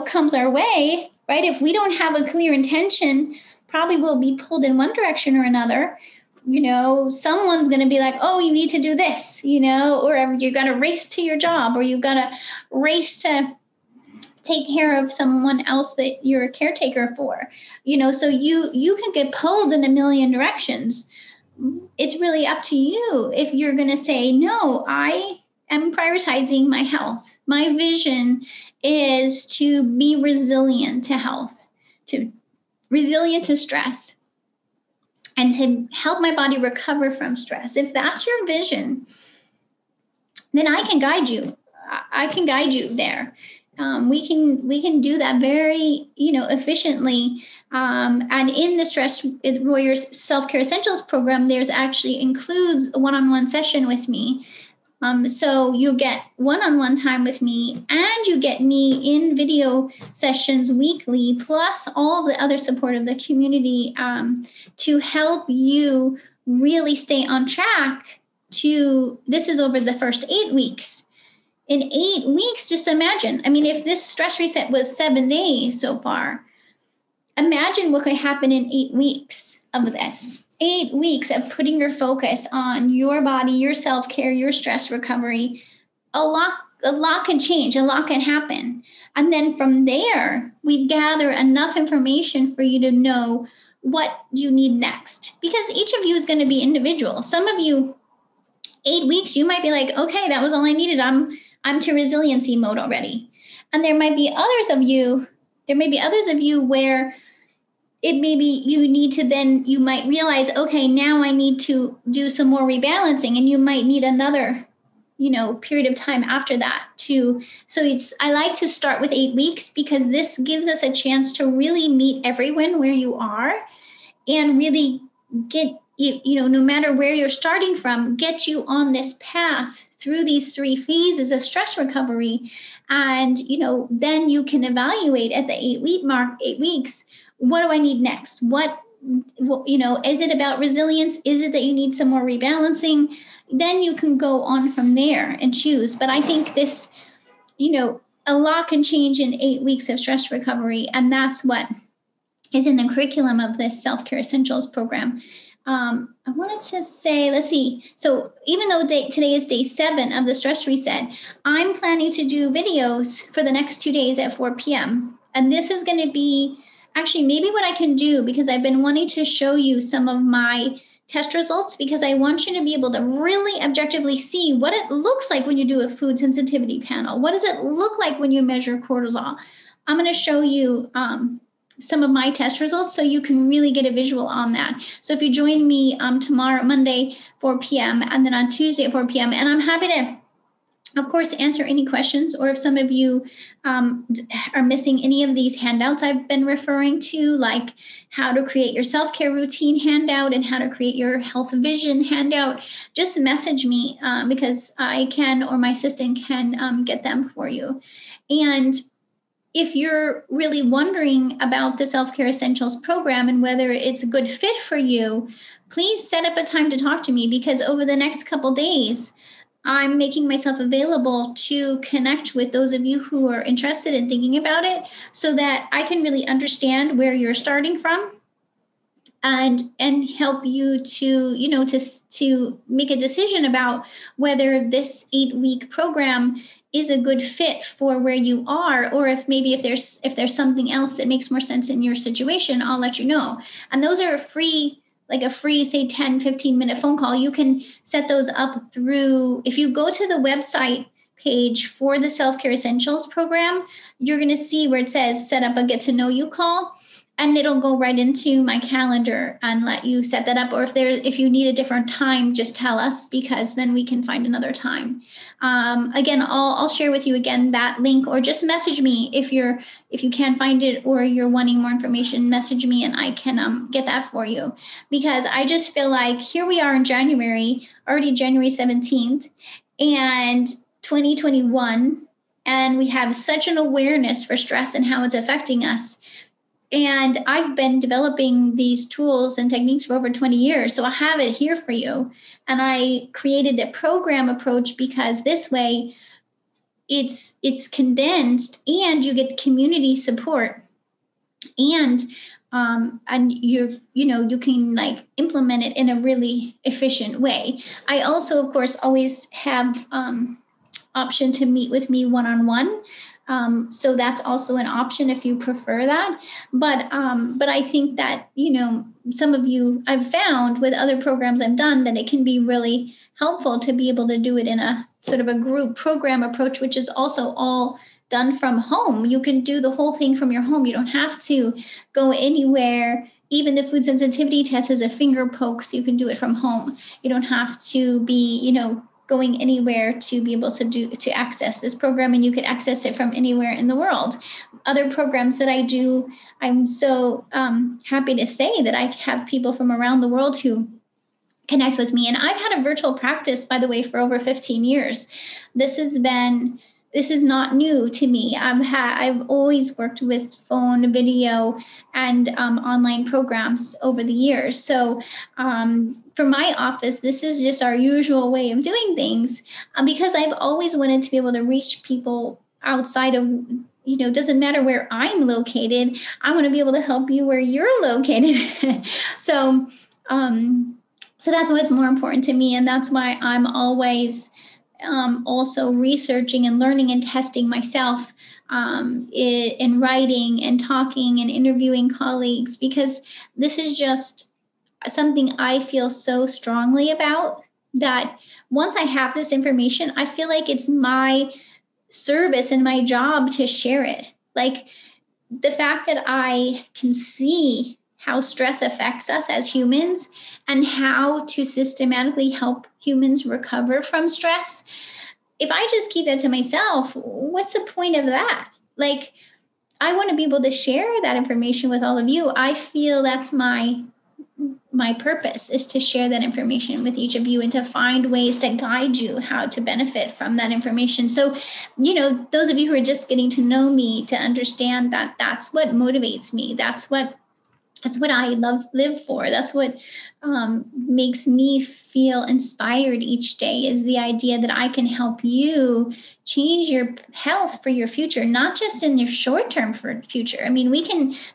comes our way, right? If we don't have a clear intention, probably we'll be pulled in one direction or another. Someone's going to be like, oh, you need to do this, or you've got to race to your job, or you've got to race to take care of someone else that you're a caretaker for, so you can get pulled in a million directions. It's really up to you if you're going to say, no, I am prioritizing my health. My vision is to be resilient to health, to resilient to stress, and to help my body recover from stress. If that's your vision, then I can guide you. I can guide you there. We can do that very, efficiently. And in the Stress Warriors Self-Care Essentials program, there's actually includes a one-on-one session with me So you get one-on-one time with me, and you get me in video sessions weekly, plus all of the other support of the community to help you really stay on track this is over the first 8 weeks. In 8 weeks, just imagine, I mean, if this stress reset was 7 days so far, imagine what could happen in 8 weeks of this. 8 weeks of putting your focus on your body, your self-care, your stress recovery. A lot can change, a lot can happen. And then from there, we gather enough information for you to know what you need next. Because each of you is going to be individual. Some of you, 8 weeks, you might be like, okay, that was all I needed. I'm to resiliency mode already. And there may be others of you where it may be you might realize, okay, now I need to do some more rebalancing, and you might need another, period of time after that too. So I like to start with 8 weeks, because this gives us a chance to really meet everyone where you are and really get, no matter where you're starting from, get you on this path through these 3 phases of stress recovery. And, then you can evaluate at the 8-week mark, 8 weeks, what do I need next? What, is it about resilience? Is it that you need some more rebalancing? Then you can go on from there and choose. But I think this, a lot can change in 8 weeks of stress recovery. And that's what is in the curriculum of this Self-Care Essentials program. I wanted to say, let's see. So even though today is day 7 of the stress reset, I'm planning to do videos for the next 2 days at 4 p.m. And this is going to be actually maybe what I can do, because I've been wanting to show you some of my test results, because I want you to be able to really objectively see what it looks like when you do a food sensitivity panel. What does it look like when you measure cortisol? I'm going to show you some of my test results so you can really get a visual on that. So if you join me tomorrow, Monday, 4 p.m., and then on Tuesday at 4 p.m., and I'm happy to, of course, answer any questions, or if some of you are missing any of these handouts I've been referring to, like how to create your self-care routine handout and how to create your health vision handout, just message me because I can, or my assistant can get them for you. And if you're really wondering about the Self-Care Essentials program and whether it's a good fit for you, please set up a time to talk to me, because over the next couple days, I'm making myself available to connect with those of you who are interested in thinking about it, so that I can really understand where you're starting from and help you to, to make a decision about whether this 8-week program is a good fit for where you are, or if there's something else that makes more sense in your situation, I'll let you know. And those are free, say 10, 15-minute phone call. You can set those up through, if you go to the website page for the Self-Care Essentials program, you're going to see where it says set up a get to know you call. And it'll go right into my calendar and let you set that up. Or if you need a different time, just tell us, because then we can find another time. Again, I'll share with you again that link, or just message me if you can't find it, or you're wanting more information. Message me and I can get that for you. Because I just feel like here we are in January, already January 17th, and 2021, and we have such an awareness for stress and how it's affecting us. And I've been developing these tools and techniques for over 20 years. So I have it here for you. And I created the program approach because this way it's condensed, and you get community support, and you can implement it in a really efficient way. I also, of course, always have option to meet with me one-on-one. So that's also an option if you prefer that. But I think that, some of you, I've found with other programs I've done, that it can be really helpful to be able to do it in a sort of a group program approach, which is also all done from home. You can do the whole thing from your home. You don't have to go anywhere. Even the food sensitivity test is a finger poke, so you can do it from home. You don't have to be, going anywhere to be able to access this program, and you could access it from anywhere in the world. Other programs that I do, I'm so happy to say that I have people from around the world who connect with me. And I've had a virtual practice, by the way, for over 15 years. This is not new to me. I've always worked with phone, video, and online programs over the years. So for my office, this is just our usual way of doing things, because I've always wanted to be able to reach people outside of, doesn't matter where I'm located. I want to be able to help you where you're located. So that's what's more important to me. And that's why I'm always also researching and learning and testing myself in writing and talking and interviewing colleagues, because this is just something I feel so strongly about, that once I have this information, I feel like it's my service and my job to share it. Like the fact that I can see how stress affects us as humans and how to systematically help humans recover from stress. If I just keep that to myself, what's the point of that? Like, I want to be able to share that information with all of you. I feel that's my purpose, is to share that information with each of you and to find ways to guide you how to benefit from that information. So, those of you who are just getting to know me, to understand that that's what motivates me. That's what I live for. That's what makes me feel inspired each day, is the idea that I can help you change your health for your future, not just in your short-term future. I mean,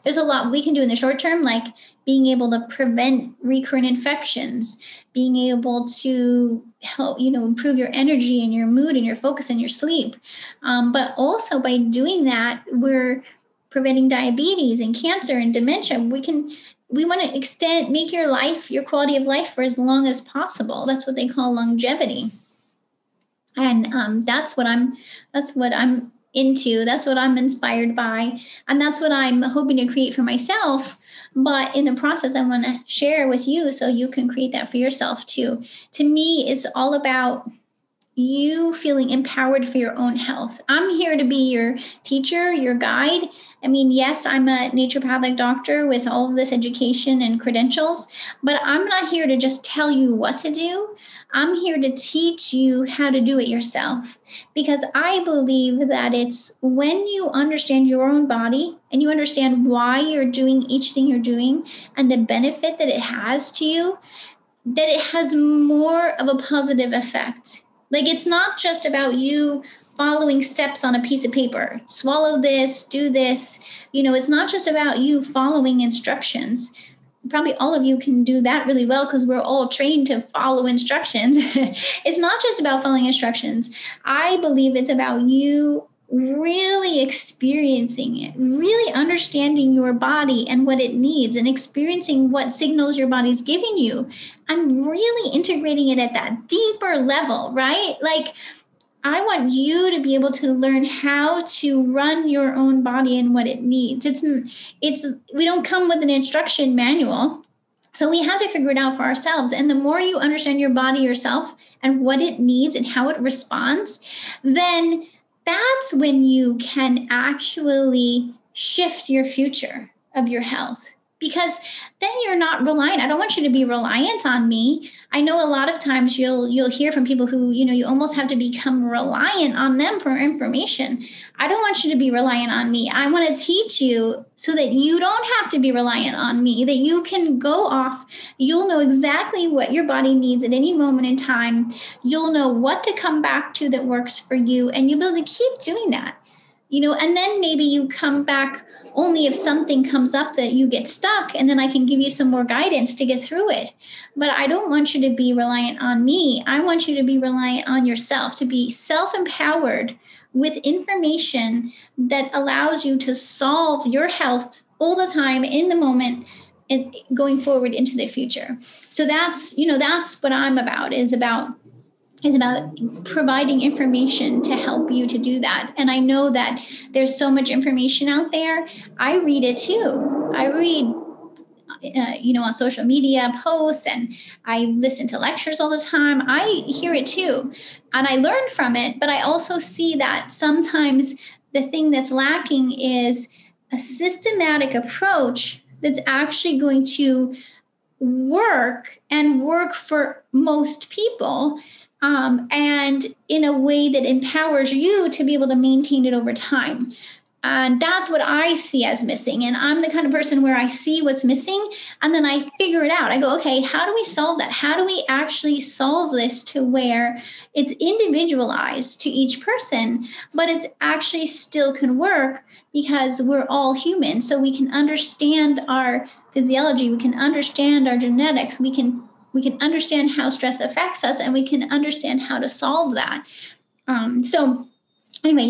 there's a lot we can do in the short term, like being able to prevent recurrent infections, being able to help, improve your energy and your mood and your focus and your sleep. But also by doing that, we're preventing diabetes and cancer and dementia. We want to make your quality of life for as long as possible. That's what they call longevity. And that's what I'm into. That's what I'm inspired by. And that's what I'm hoping to create for myself. But in the process, I want to share with you so you can create that for yourself too. To me, it's all about you feeling empowered for your own health. I'm here to be your teacher, your guide. I mean, yes, I'm a naturopathic doctor with all of this education and credentials, but I'm not here to just tell you what to do. I'm here to teach you how to do it yourself, because I believe that it's when you understand your own body and you understand why you're doing each thing you're doing and the benefit that it has to you, that it has more of a positive effect. Like, it's not just about you following steps on a piece of paper. Swallow this, do this. It's not just about you following instructions. Probably all of you can do that really well because we're all trained to follow instructions. It's not just about following instructions. I believe it's about you really experiencing it, really understanding your body and what it needs, and experiencing what signals your body's giving you, and really integrating it at that deeper level, right? Like, I want you to be able to learn how to run your own body and what it needs. We don't come with an instruction manual. So we have to figure it out for ourselves. And the more you understand your body yourself and what it needs and how it responds, then that's when you can actually shift your future of your health, because then you're not reliant. I don't want you to be reliant on me. I know a lot of times you'll hear from people who, you almost have to become reliant on them for information. I don't want you to be reliant on me. I want to teach you so that you don't have to be reliant on me, that you can go off. You'll know exactly what your body needs at any moment in time. You'll know what to come back to that works for you, and you'll be able to keep doing that. And then maybe you come back only if something comes up that you get stuck, and then I can give you some more guidance to get through it. But I don't want you to be reliant on me. I want you to be reliant on yourself, to be self-empowered with information that allows you to solve your health all the time, in the moment, and going forward into the future. So that's what I'm about, is about providing information to help you to do that. And I know that there's so much information out there. I read it too. I read, on social media posts, and I listen to lectures all the time. I hear it too. And I learn from it. But I also see that sometimes the thing that's lacking is a systematic approach that's actually going to work and work for most people, and in a way that empowers you to be able to maintain it over time. And that's what I see as missing. And I'm the kind of person where I see what's missing and then I figure it out. I go, okay, how do we solve that? How do we actually solve this to where it's individualized to each person, but it's actually still can work because we're all human. So we can understand our physiology, we can understand our genetics, we can understand how stress affects us, and we can understand how to solve that. So anyway,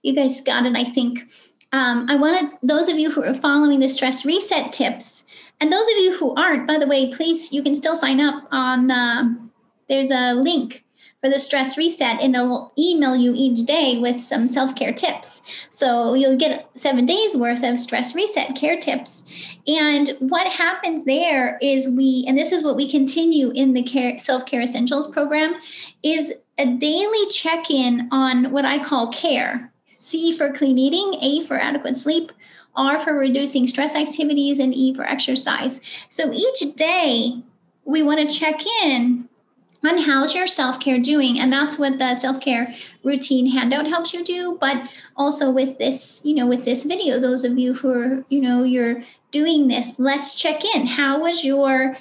you guys got it, I think. I wanted those of you who are following the stress reset tips, and those of you who aren't, by the way, please, you can still sign up on, there's a link for the stress reset, and it'll email you each day with some self-care tips. So you'll get 7 days worth of stress reset care tips. And what happens there is and this is what we continue in the self-care essentials program, is a daily check-in on what I call care. C for clean eating, A for adequate sleep, R for reducing stress activities, and E for exercise. So each day we want to check in on how's your self-care doing. And that's what the self-care routine handout helps you do. But also with this, with this video, those of you who are, you're doing this, let's check in. How is your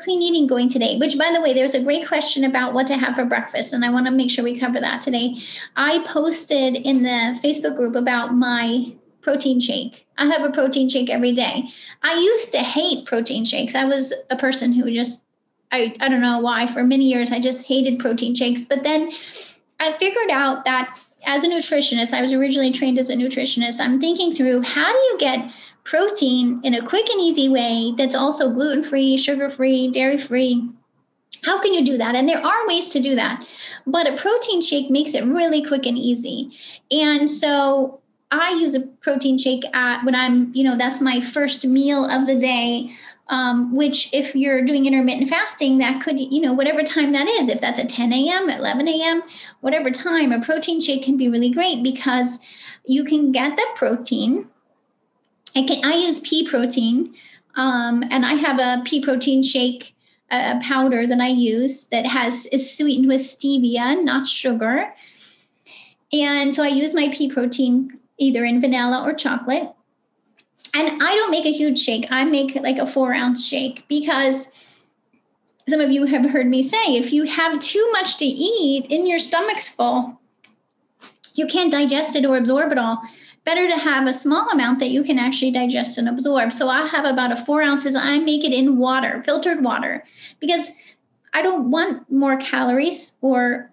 clean eating going today? Which, by the way, there's a great question about what to have for breakfast, and I want to make sure we cover that today. I posted in the Facebook group about my protein shake. I have a protein shake every day. I used to hate protein shakes. I was a person who just, I don't know why, for many years, I just hated protein shakes. But then I figured out that as a nutritionist, I was originally trained as a nutritionist. I'm thinking through, how do you get protein in a quick and easy way that's also gluten-free, sugar-free, dairy-free? How can you do that? And there are ways to do that, but a protein shake makes it really quick and easy. And so I use a protein shake when I'm, that's my first meal of the day, which if you're doing intermittent fasting, that could, whatever time that is, if that's at 10 a.m., at 11 a.m., whatever time, a protein shake can be really great because you can get the protein. I use pea protein, and I have a pea protein shake powder that I use that is sweetened with stevia, not sugar. And so I use my pea protein either in vanilla or chocolate. And I don't make a huge shake. I make like a 4-ounce shake because some of you have heard me say, if you have too much to eat and your stomach's full, you can't digest it or absorb it all. Better to have a small amount that you can actually digest and absorb. So I have about 4 ounces. I make it in water, filtered water, because I don't want more calories or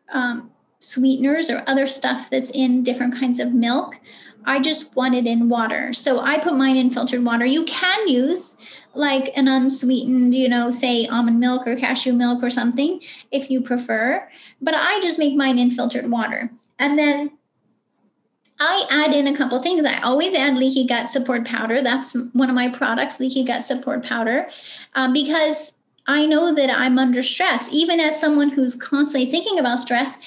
sweeteners or other stuff that's in different kinds of milk. I just want it in water. So I put mine in filtered water. You can use like an unsweetened, say almond milk or cashew milk or something if you prefer. But I just make mine in filtered water. And then I add in a couple things. I always add leaky gut support powder. That's one of my products, leaky gut support powder, because I know that I'm under stress. Even as someone who's constantly thinking about stress,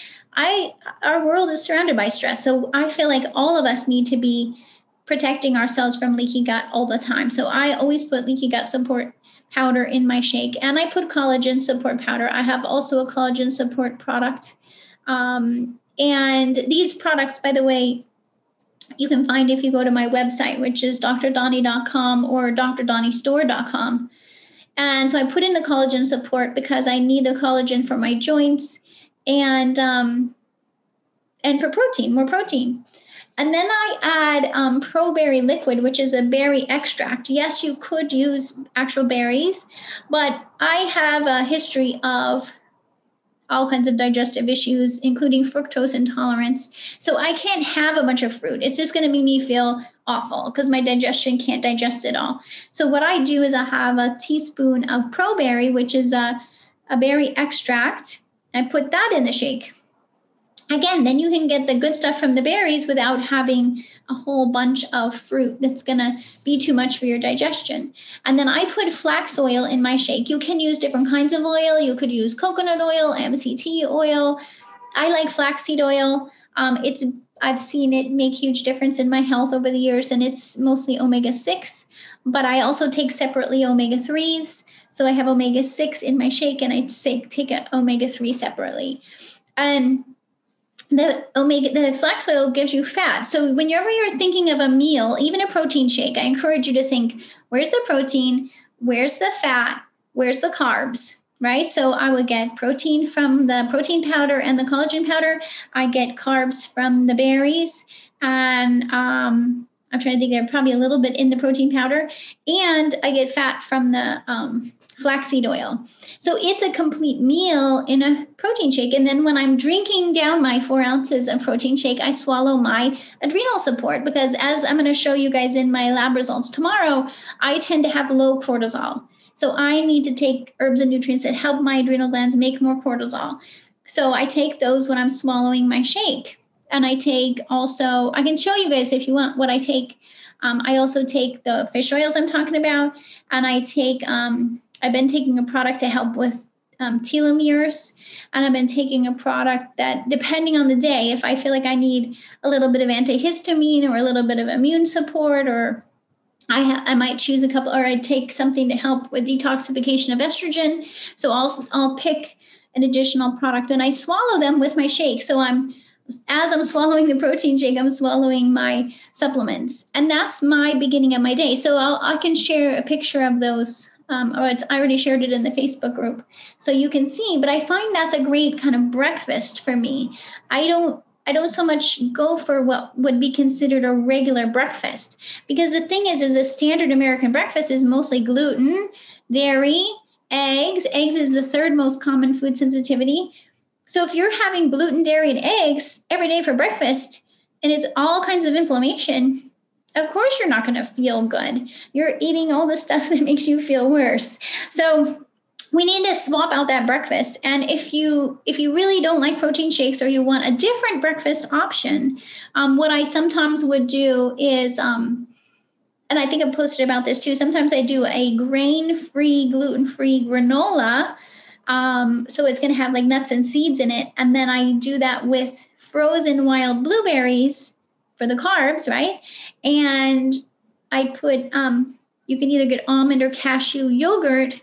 our world is surrounded by stress. So I feel like all of us need to be protecting ourselves from leaky gut all the time. So I always put leaky gut support powder in my shake, and I put collagen support powder. I have also a collagen support product. And these products, by the way, you can find if you go to my website, which is drdoni.com or drdonistore.com. And so I put in the collagen support because I need the collagen for my joints and for protein, more protein. And then I add pro-berry liquid, which is a berry extract. Yes, you could use actual berries, but I have a history of all kinds of digestive issues, including fructose intolerance. So I can't have a bunch of fruit. It's just going to make me feel awful because my digestion can't digest it all. So what I do is I have a teaspoon of pro-berry, which is a berry extract. I put that in the shake. Again, then you can get the good stuff from the berries without having a whole bunch of fruit that's going to be too much for your digestion. And then I put flax oil in my shake. You can use different kinds of oil. You could use coconut oil, MCT oil. I like flaxseed oil. I I've seen it make huge difference in my health over the years, and it's mostly omega-6, but I also take separately omega-3s. So I have omega-6 in my shake, and I take an omega-3 separately. And the flax oil gives you fat. So whenever you're thinking of a meal, even a protein shake, I encourage you to think, where's the protein? Where's the fat? Where's the carbs? Right? So I would get protein from the protein powder and the collagen powder. I get carbs from the berries. And I'm trying to think, they're probably a little bit in the protein powder. And I get fat from the flaxseed oil. So it's a complete meal in a protein shake. And then when I'm drinking down my 4 ounces of protein shake, I swallow my adrenal support, because as I'm going to show you guys in my lab results tomorrow, I tend to have low cortisol. So I need to take herbs and nutrients that help my adrenal glands make more cortisol. So I take those when I'm swallowing my shake. And I take also, I can show you guys if you want what I take. I also take the fish oils I'm talking about. And I take, I've been taking a product to help with telomeres. And I've been taking a product that, depending on the day, if I feel like I need a little bit of antihistamine or a little bit of immune support, or I might choose a couple, or I'd take something to help with detoxification of estrogen. So I'll pick an additional product, and I swallow them with my shake. So as I'm swallowing the protein shake, I'm swallowing my supplements, and that's my beginning of my day. So I can share a picture of those. I already shared it in the Facebook group, so you can see. But I find that's a great kind of breakfast for me. I don't so much go for what would be considered a regular breakfast, because the thing is a standard American breakfast is mostly gluten, dairy, eggs. Eggs is the 3rd most common food sensitivity. So if you're having gluten, dairy, and eggs every day for breakfast, and it's all kinds of inflammation, of course you're not going to feel good. You're eating all the stuff that makes you feel worse. So we need to swap out that breakfast. And if you really don't like protein shakes, or you want a different breakfast option, what I sometimes would do is, and I think I posted about this too, sometimes I do a grain-free, gluten-free granola. So it's going to have like nuts and seeds in it. And then I do that with frozen wild blueberries for the carbs, right? And I put, you can either get almond or cashew yogurt,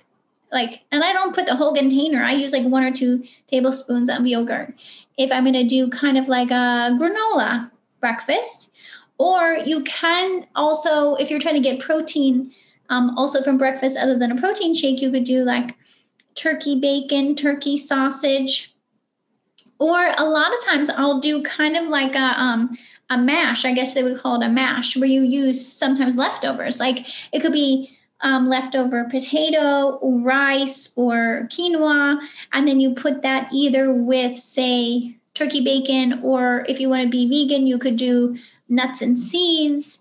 and I don't put the whole container. I use like 1 or 2 tablespoons of yogurt if I'm going to do kind of like a granola breakfast. Or you can also, if you're trying to get protein also from breakfast other than a protein shake, you could do like turkey bacon, turkey sausage. Or a lot of times I'll do kind of like a mash. I guess they would call it a mash, where you use sometimes leftovers. Like it could be leftover potato, rice, or quinoa. And then you put that either with, say, turkey bacon, or if you want to be vegan, you could do nuts and seeds.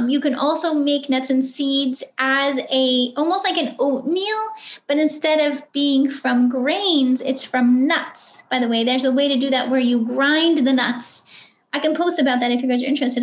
You can also make nuts and seeds as almost like an oatmeal, but instead of being from grains, it's from nuts. By the way, there's a way to do that where you grind the nuts. I can post about that if you guys are interested.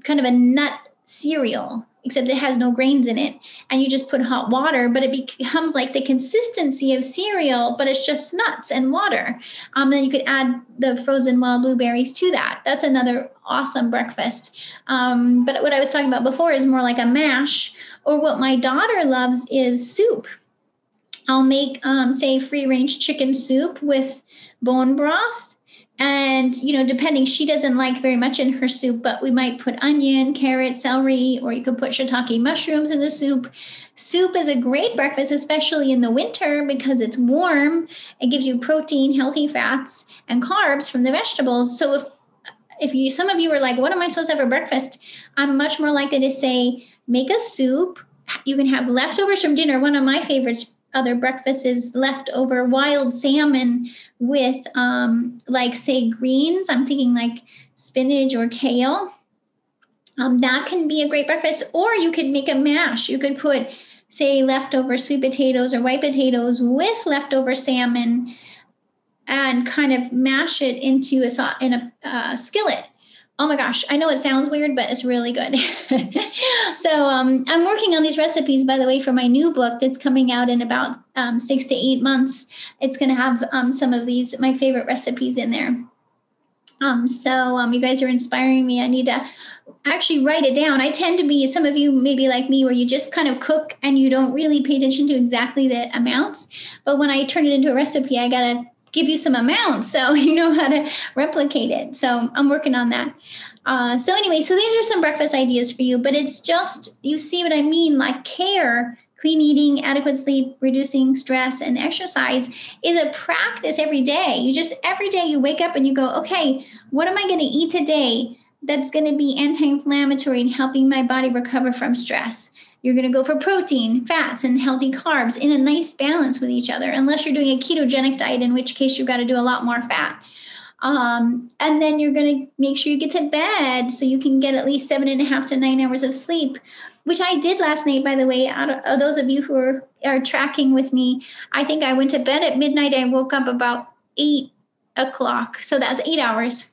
Kind of a nut cereal, except it has no grains in it. And you just put hot water, but it becomes like the consistency of cereal, but it's just nuts and water. Then you could add the frozen wild blueberries to that. That's another awesome breakfast. But what I was talking about before is more like a mash, or what my daughter loves is soup. I'll make, say, free-range chicken soup with bone broth. And, depending, she doesn't like very much in her soup, but we might put onion, carrot, celery, or you could put shiitake mushrooms in the soup. Soup is a great breakfast, especially in the winter, because it's warm. It gives you protein, healthy fats, and carbs from the vegetables. So if some of you are like, what am I supposed to have for breakfast? I'm much more likely to say, make a soup. You can have leftovers from dinner. One of my favorites other breakfast is leftover wild salmon with, say, greens. I'm thinking like spinach or kale. That can be a great breakfast. Or you could make a mash. You could put, say, leftover sweet potatoes or white potatoes with leftover salmon and kind of mash it into a skillet. Oh my gosh, I know it sounds weird, but it's really good. So I'm working on these recipes, by the way, for my new book that's coming out in about 6 to 8 months. It's going to have some of these, my favorite recipes in there. You guys are inspiring me. I need to actually write it down. I tend to be, some of you maybe like me, where you just kind of cook and you don't really pay attention to exactly the amounts. But when I turn it into a recipe, I got to give you some amounts so you know how to replicate it. So I'm working on that. So these are some breakfast ideas for you, but it's just, you see what I mean? Like care, clean eating, adequate sleep, reducing stress, and exercise is a practice every day. Every day you wake up and you go, okay, what am I going to eat today that's going to be anti-inflammatory and helping my body recover from stress? You're going to go for protein, fats, and healthy carbs in a nice balance with each other, unless you're doing a ketogenic diet, in which case you've got to do a lot more fat. And then you're going to make sure you get to bed so you can get at least 7.5 to 9 hours of sleep, which I did last night, by the way. Out of those of you who are tracking with me, I think I went to bed at midnight. I woke up about 8 o'clock. So that's 8 hours.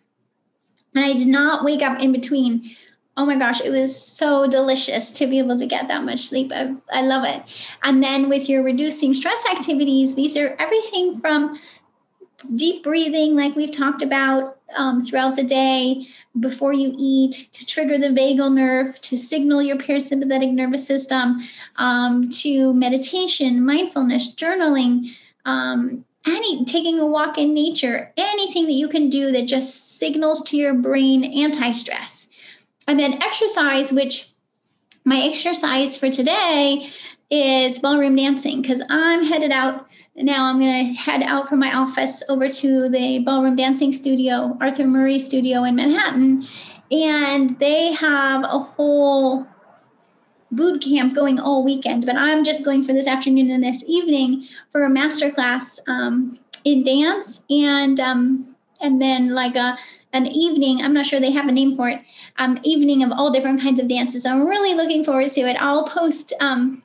And I did not wake up in between. Oh my gosh, it was so delicious to be able to get that much sleep. I love it. And then with your reducing stress activities, these are everything from deep breathing, like we've talked about throughout the day, before you eat, to trigger the vagal nerve, to signal your parasympathetic nervous system, to meditation, mindfulness, journaling, taking a walk in nature, anything that you can do that just signals to your brain anti-stress. And then exercise, which my exercise for today is ballroom dancing, because I'm headed out. Now I'm going to head out from my office over to the ballroom dancing studio, Arthur Murray Studio in Manhattan. And they have a whole boot camp going all weekend. But I'm just going for this afternoon and this evening for a masterclass in dance. And then like an evening, I'm not sure they have a name for it, evening of all different kinds of dances. I'm really looking forward to it. I'll post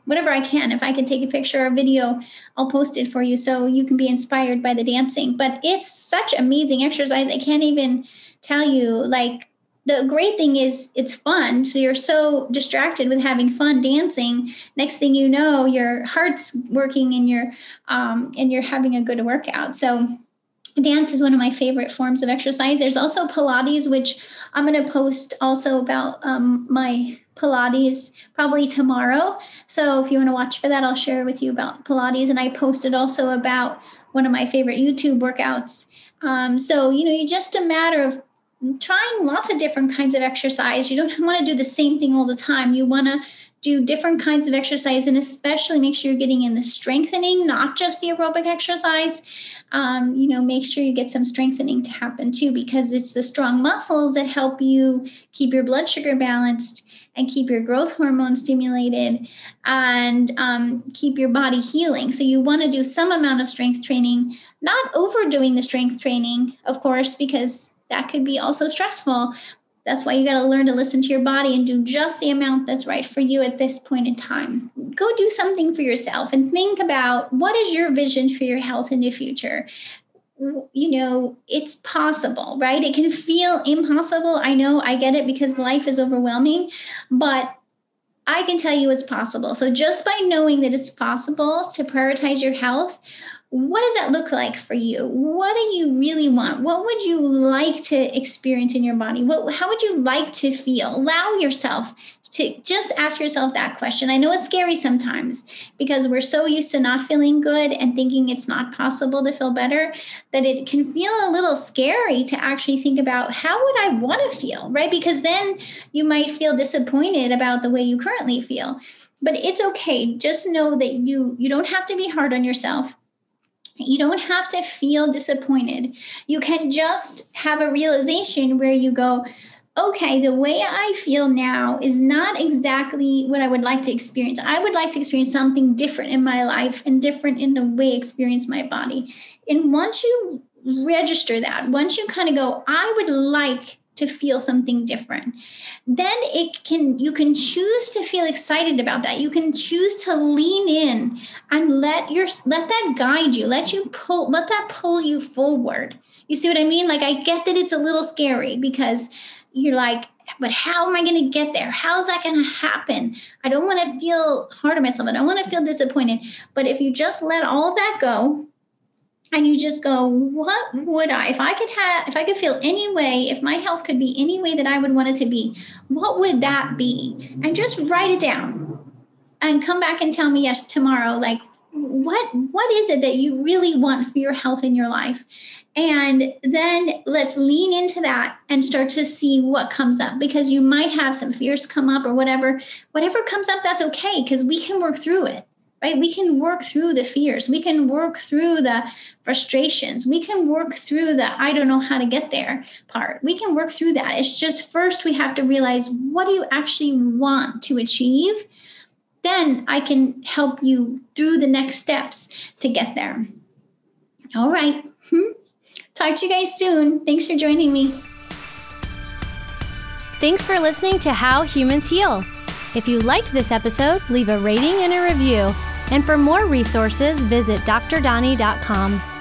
whatever I can. If I can take a picture or video, I'll post it for you so you can be inspired by the dancing. But it's such amazing exercise. I can't even tell you. Like, the great thing is it's fun. So you're so distracted with having fun dancing. Next thing you know, your heart's working and you're having a good workout. So dance is one of my favorite forms of exercise. There's also Pilates, which I'm going to post also about my Pilates probably tomorrow. So if you want to watch for that, I'll share with you about Pilates. And I posted also about one of my favorite YouTube workouts. So, you're just a matter of trying lots of different kinds of exercise. You don't want to do the same thing all the time. You want to do different kinds of exercise, and especially make sure you're getting in the strengthening, not just the aerobic exercise. Make sure you get some strengthening to happen too, because it's the strong muscles that help you keep your blood sugar balanced and keep your growth hormone stimulated and keep your body healing. So you want to do some amount of strength training, not overdoing the strength training, of course, because that could be also stressful. That's why you got to learn to listen to your body and do just the amount that's right for you at this point in time. Go do something for yourself and think about, what is your vision for your health in the future? It's possible, right? It can feel impossible. I know, I get it, because life is overwhelming, but I can tell you it's possible. So just by knowing that it's possible to prioritize your health, what does that look like for you? What do you really want? What would you like to experience in your body? How would you like to feel? Allow yourself to just ask yourself that question. I know it's scary sometimes because we're so used to not feeling good and thinking it's not possible to feel better, that it can feel a little scary to actually think about, how would I want to feel, right? Because then you might feel disappointed about the way you currently feel. But it's okay. Just know that you don't have to be hard on yourself. You don't have to feel disappointed. You can just have a realization where you go, okay, the way I feel now is not exactly what I would like to experience. I would like to experience something different in my life and different in the way I experience my body. And once you register that, once you kind of go, I would like to feel something different, then you can choose to feel excited about that. You can choose to lean in and let that guide you, let that pull you forward. You see what I mean? Like, I get that it's a little scary because you're like, but how am I going to get there? How's that going to happen? I don't want to feel hard on myself. I don't want to feel disappointed. But if you just let all of that go And you just go, what would if I could feel any way, if my health could be any way that I would want it to be, what would that be? And just write it down and come back and tell me tomorrow, like, what is it that you really want for your health in your life? And then let's lean into that and start to see what comes up, because you might have some fears come up or whatever comes up, that's okay, because we can work through it, right? We can work through the fears. We can work through the frustrations. We can work through the, I don't know how to get there part. We can work through that. It's just first we have to realize, what do you actually want to achieve? Then I can help you through the next steps to get there. All right. Talk to you guys soon. Thanks for joining me. Thanks for listening to How Humans Heal. If you liked this episode, leave a rating and a review. And for more resources, visit drdoni.com.